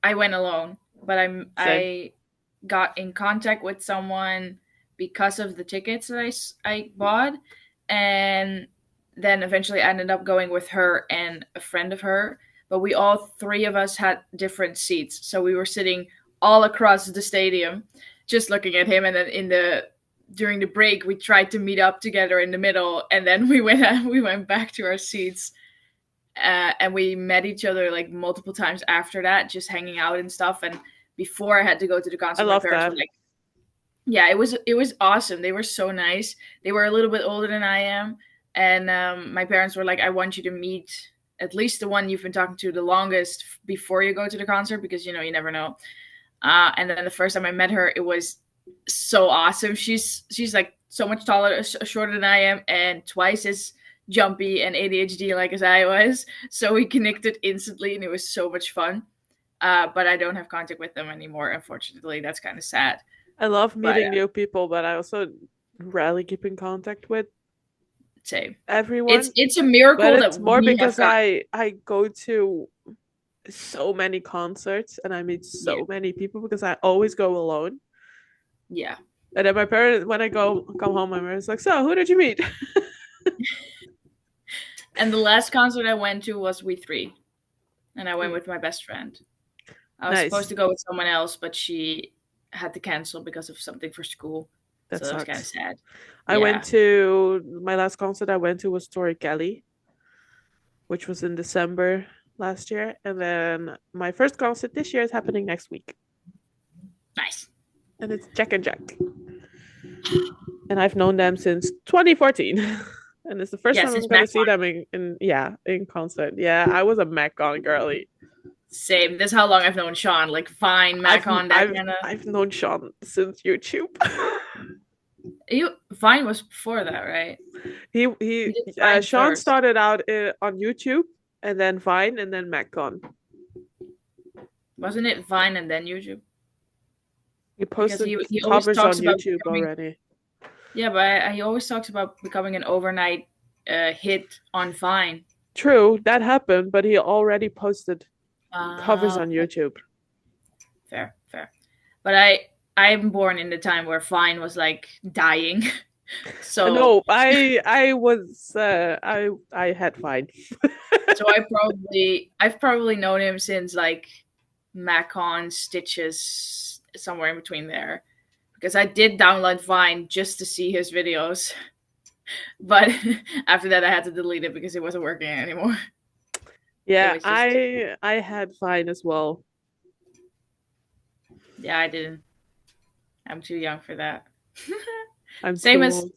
S1: I went alone, but
S2: Same.
S1: I got in contact with someone because of the tickets that I bought, and then eventually I ended up going with her and a friend of her. But we all three of us had different seats, so we were sitting all across the stadium, just looking at him. And then during the break, we tried to meet up together in the middle, and then we went back to our seats. And we met each other like multiple times after that, just hanging out and stuff. And before I had to go to the
S2: I
S1: concert, my
S2: love
S1: parents were
S2: that.
S1: like, "Yeah, it was awesome. They were so nice. They were a little bit older than I am, and my parents were like, I want you to meet at least the one you've been talking to the longest before you go to the concert, because you never know." And then the first time I met her, it was so awesome. She's like so much taller, shorter than I am, and twice as jumpy and ADHD like as I was. So we connected instantly, and it was so much fun. But I don't have contact with them anymore, unfortunately. That's kind of sad.
S2: I love
S1: But
S2: meeting new people, but I also rarely keep in contact with
S1: same. It's
S2: everyone.
S1: it's a
S2: But
S1: miracle
S2: it's
S1: that
S2: more
S1: we have
S2: because
S1: got.
S2: I go to so many concerts and I meet
S1: Yeah,
S2: so many people because I always go alone.
S1: yeah.
S2: And then my parents, when I come home, my parents like, "So, who did you meet?"
S1: And the last concert I went to was We Three, and I went
S2: Mm,
S1: with my best friend. I was supposed
S2: nice.
S1: to go with someone else, but she had to cancel because of something for school.
S2: That
S1: So that was kind of
S2: sucks.
S1: sad.
S2: I went
S1: Yeah.
S2: to my last concert I went to was Tori Kelly, which was in December last year, and then my first concert this year is happening next week,
S1: Nice.
S2: and it's Jack and Jack, and I've known them since 2014. And it's the first
S1: Yeah,
S2: time I'm
S1: since
S2: gonna see
S1: MacCon.
S2: them in concert. Yeah, I was a MacCon girly.
S1: Same. That's how long I've known Sean. Like Vine,
S2: I've
S1: MacCon, that
S2: I've
S1: kind of.
S2: I've known Sean since YouTube.
S1: You Vine was before that, right?
S2: He
S1: You did Vine
S2: Sean
S1: first,
S2: started out on YouTube and then Vine and then MacCon.
S1: wasn't it? Vine and then YouTube,
S2: He
S1: because
S2: posted
S1: he always
S2: covers
S1: talks
S2: on
S1: about
S2: YouTube
S1: becoming.
S2: already.
S1: Yeah, but he always talks about becoming an overnight hit on Vine.
S2: True, that happened, but he already posted covers on
S1: Okay.
S2: YouTube.
S1: Fair, fair. But I'm born in the time where Vine was like dying. So
S2: No, I was I had Vine.
S1: so I've probably known him since like Macon Stitches, somewhere in between there. Because I did download Vine just to see his videos. But after that I had to delete it because it wasn't working anymore. It
S2: Yeah,
S1: was just
S2: I had Vine as well.
S1: Yeah, I didn't. I'm too young for that.
S2: I'm
S1: Same
S2: too
S1: as,
S2: old.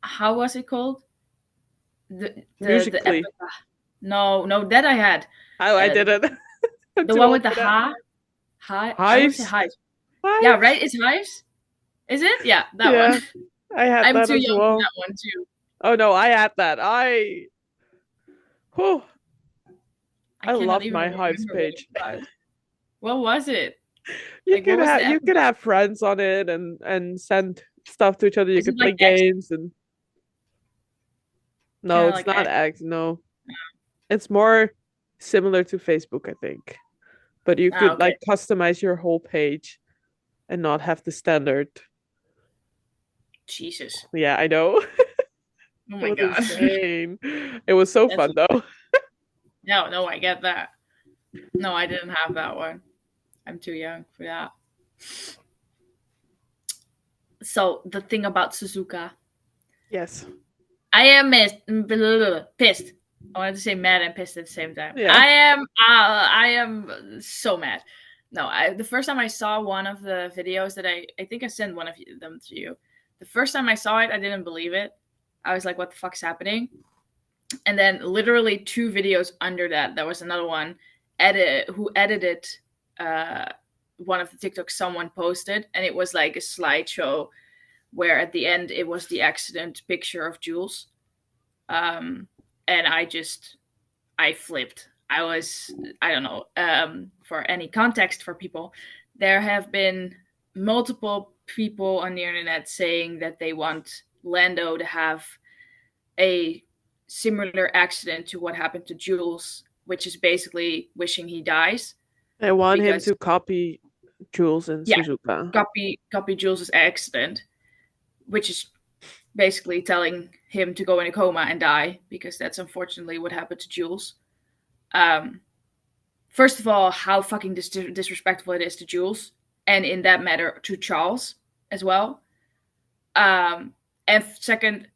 S1: how was it called? The
S2: Musically.
S1: epic. No, no, that I had.
S2: Oh, I
S1: Uh,
S2: didn't. I'm
S1: the
S2: too
S1: one
S2: old
S1: with the
S2: for that.
S1: I want to say
S2: Hives.
S1: hives. Yeah, right.
S2: Hives.
S1: It's hives. Is it? Yeah, that one.
S2: Yeah, I had
S1: I'm
S2: that
S1: too
S2: as
S1: young for
S2: well.
S1: that one too.
S2: Oh no, I had that. Whew,
S1: I
S2: I
S1: cannot
S2: loved
S1: even
S2: my Hives
S1: remember what it
S2: page.
S1: was. What was it? Like, what was the
S2: You
S1: epic?
S2: could have friends on it and send stuff to each other. You
S1: Is it
S2: could play
S1: like X?
S2: games and no,
S1: Kind of
S2: it's
S1: like
S2: not
S1: X?
S2: X. No, it's more similar to Facebook, I think. But you
S1: Ah,
S2: could
S1: okay.
S2: like customize your whole page and not have the standard.
S1: Jesus.
S2: Yeah, I know.
S1: Oh
S2: It
S1: my
S2: was
S1: god.
S2: insane. It was so
S1: That's
S2: fun though.
S1: no, no. I get that. No, I didn't have that one. I'm too young for that. So the thing about Suzuka,
S2: Yes.
S1: I am pissed. I wanted to say mad and pissed at the same time.
S2: Yeah.
S1: I am so mad. No, the first time I saw one of the videos that I think I sent one of them to you. The first time I saw it, I didn't believe it. I was like, "What the fuck's happening?" And then literally 2 videos under that, there was another one who edited uh, one of the TikToks someone posted, and it was like a slideshow where at the end it was the accident picture of Jules. Um, and I flipped. I don't know, for any context for people, there have been multiple people on the internet saying that they want Lando to have a similar accident to what happened to Jules, which is basically wishing he dies
S2: I want him
S1: because,
S2: to copy Jules and
S1: yeah,
S2: Suzuka.
S1: copy Jules's accident, which is basically telling him to go in a coma and die because that's unfortunately what happened to Jules. Um, First of all, how fucking disrespectful it is to Jules, and in that matter to Charles as well. And second,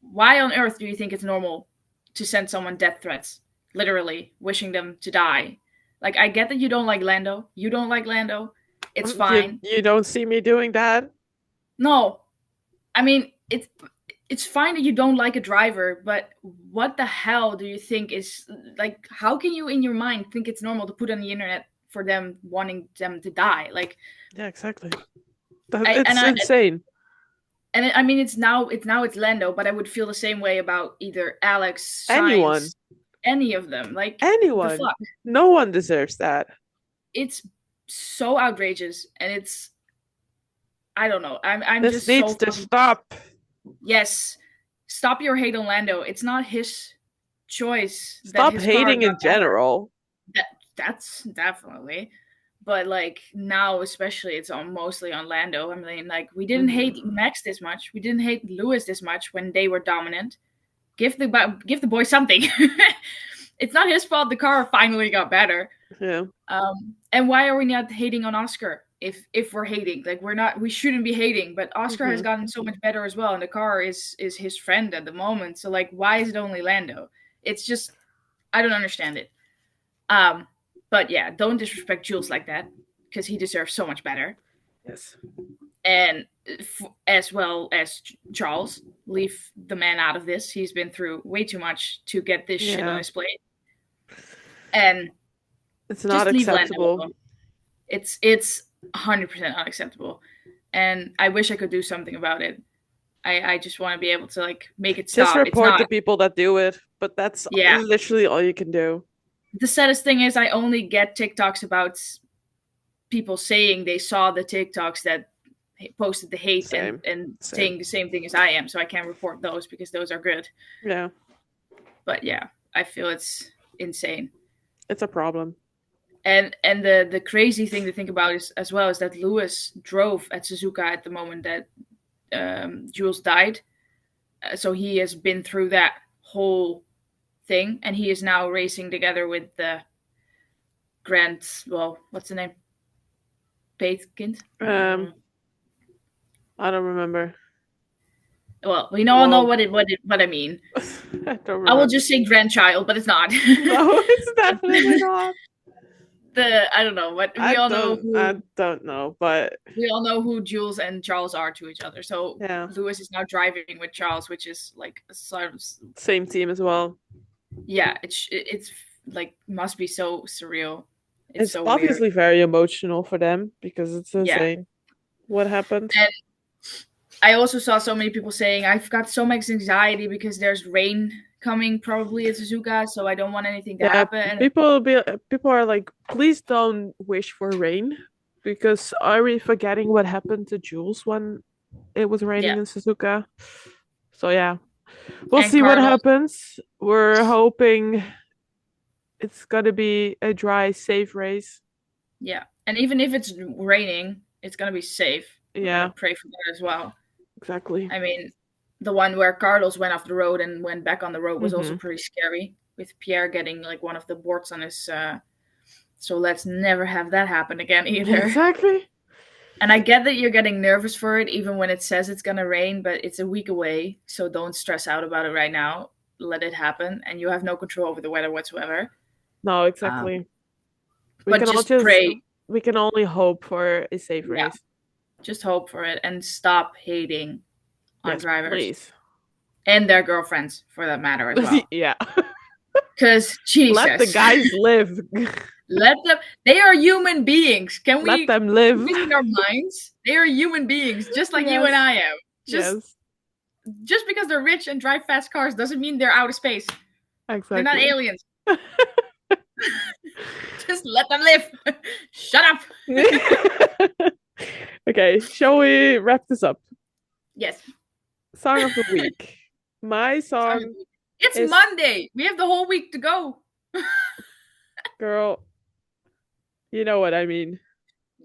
S1: why on earth do you think it's normal to send someone death threats, literally wishing them to die? Like, I get that you don't like Lando. You don't like Lando. It's fine.
S2: You don't see me doing that?
S1: No, I mean it's fine that you don't like a driver, but what the hell do you think is like? How can you, in your mind, think it's normal to put on the internet for them wanting them to die? Like,
S2: Yeah, exactly.
S1: I and
S2: It's
S1: I
S2: insane.
S1: and I mean it's Lando, but I would feel the same way about either Alex,
S2: Anyone.
S1: Sainz, any of them. Like, the
S2: Anyone.
S1: fuck,
S2: No one deserves that.
S1: it's so outrageous, and it's, I don't know. I'm
S2: This
S1: just
S2: needs
S1: so
S2: to
S1: fucking,
S2: stop.
S1: yes. Stop your hate on Lando. It's not his choice that
S2: Stop
S1: his car
S2: hating
S1: got
S2: in
S1: better.
S2: general.
S1: That's definitely. But like now, especially, it's on mostly on Lando. I mean, like, we didn't hate
S2: Mhm.
S1: Max this much. We didn't hate Lewis this much when they were dominant. Give the boy something. It's not his fault the car finally got better.
S2: Yeah.
S1: And why are we not hating on Oscar? If we're hating, like, we shouldn't be hating. But Oscar has
S2: Hmm.
S1: gotten so much better as well, and the car is his friend at the moment. So like, why is it only Lando? It's just, I don't understand it. Um, but yeah, don't disrespect Jules like that because he deserves so much better.
S2: Yes.
S1: And as well as Charles, leave the man out of this. He's been through way too much to get this shit on
S2: Yeah.
S1: his plate. And
S2: It's not
S1: just leave Lando
S2: acceptable.
S1: alone. It's 100% unacceptable, and I wish I could do something about it. I just want to be able to like make it
S2: Just
S1: stop. It's
S2: report the
S1: not.
S2: people that do it, but that's
S1: Yeah.
S2: literally all you can do.
S1: The saddest thing is I only get TikToks about people saying they saw the TikToks that posted the hate and
S2: Same.
S1: saying
S2: Same.
S1: the same thing as I am, so I can't report those because those are good.
S2: Yeah.
S1: But yeah, I feel it's insane.
S2: It's a problem.
S1: And the crazy thing to think about is as well is that Lewis drove at Suzuka at the moment that Jules died. So he has been through that whole thing, and he is now racing together with the Grant. Well, what's the name? Patekind.
S2: Um, I don't remember.
S1: Well, we all know
S2: Well,
S1: what I mean.
S2: I don't
S1: I will
S2: remember.
S1: just say grandchild, but it's not.
S2: No, it's definitely not.
S1: the I don't know, but
S2: I don't know, but
S1: we all know who Jules and Charles are to each other. So
S2: yeah,
S1: Lewis is now driving with Charles, which is like sort of
S2: same team as well.
S1: yeah, it's like must be so surreal. It's
S2: It's
S1: so weird.
S2: obviously very emotional for them because it's
S1: Yeah.
S2: insane what happened.
S1: And I also saw so many people saying I've got so much anxiety because there's rain coming probably at Suzuka, so I don't want anything to
S2: Yeah,
S1: happen. And
S2: people are like, please don't wish for rain because are we forgetting what happened to Jules when it was
S1: yeah,
S2: raining in Suzuka? So yeah, we'll
S1: and
S2: see what
S1: Cardinals,
S2: happens. We're hoping it's gonna be a dry, safe race.
S1: yeah. And even if it's raining, it's gonna be safe. We're gonna
S2: Yeah,
S1: pray for that as well.
S2: exactly.
S1: I mean, the one where Carlos went off the road and went back on the road was also
S2: Hmm.
S1: pretty scary, with Pierre getting like one of the boards on his. So let's never have that happen again either.
S2: Exactly.
S1: And I get that you're getting nervous for it, even when it says it's gonna rain, but it's a week away, so don't stress out about it right now. Let it happen, and you have no control over the weather whatsoever.
S2: No,
S1: Um,
S2: exactly. We
S1: but
S2: can all
S1: just
S2: just
S1: pray,
S2: we can only hope for a safe
S1: yeah,
S2: race.
S1: just hope for it, and stop hating on
S2: Yes,
S1: drivers
S2: please.
S1: and their girlfriends, for that matter, as well.
S2: Yeah.
S1: Because
S2: Let the
S1: Jesus,
S2: guys live.
S1: let them. They are human beings. Can
S2: Let
S1: we
S2: them live.
S1: visit our minds? They are human beings, just like you and
S2: Yes.
S1: I am. Just
S2: Yes.
S1: just because they're rich and drive fast cars doesn't mean they're out of space. They're not
S2: Exactly.
S1: aliens. Just let them live. Shut up.
S2: Okay, shall we wrap this up?
S1: Yes.
S2: Song of the week. My song
S1: It's
S2: is
S1: Monday. We have the whole week to go.
S2: Girl, you know what I mean.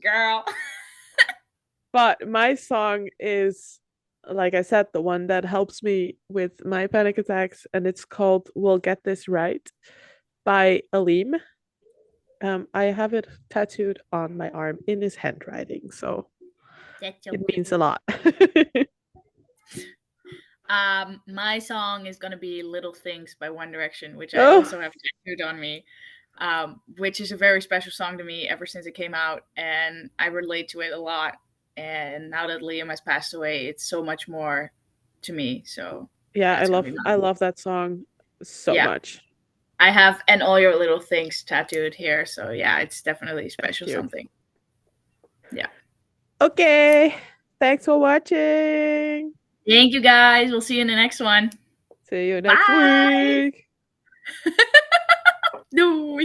S1: Girl.
S2: But my song is, like I said, the one that helps me with my panic attacks, and it's called We'll Get This Right by Aleem. I have it tattooed on my arm in his handwriting, so
S1: That's so
S2: it means
S1: cute.
S2: a lot.
S1: My song is gonna be "Little Things" by One Direction, which I
S2: Oh,
S1: also have tattooed on me. Which is a very special song to me ever since it came out, and I relate to it a lot. And now that Liam has passed away, it's so much more to me. So
S2: yeah,
S1: that's gonna be
S2: I
S1: mine.
S2: love that song so
S1: Yeah,
S2: much.
S1: I have "And All Your Little Things" tattooed here. So yeah, it's definitely
S2: Thank
S1: special
S2: you.
S1: something. Yeah.
S2: Okay, thanks for watching.
S1: Thank you guys. We'll see you in the next one.
S2: See you next
S1: Bye.
S2: week.
S1: No.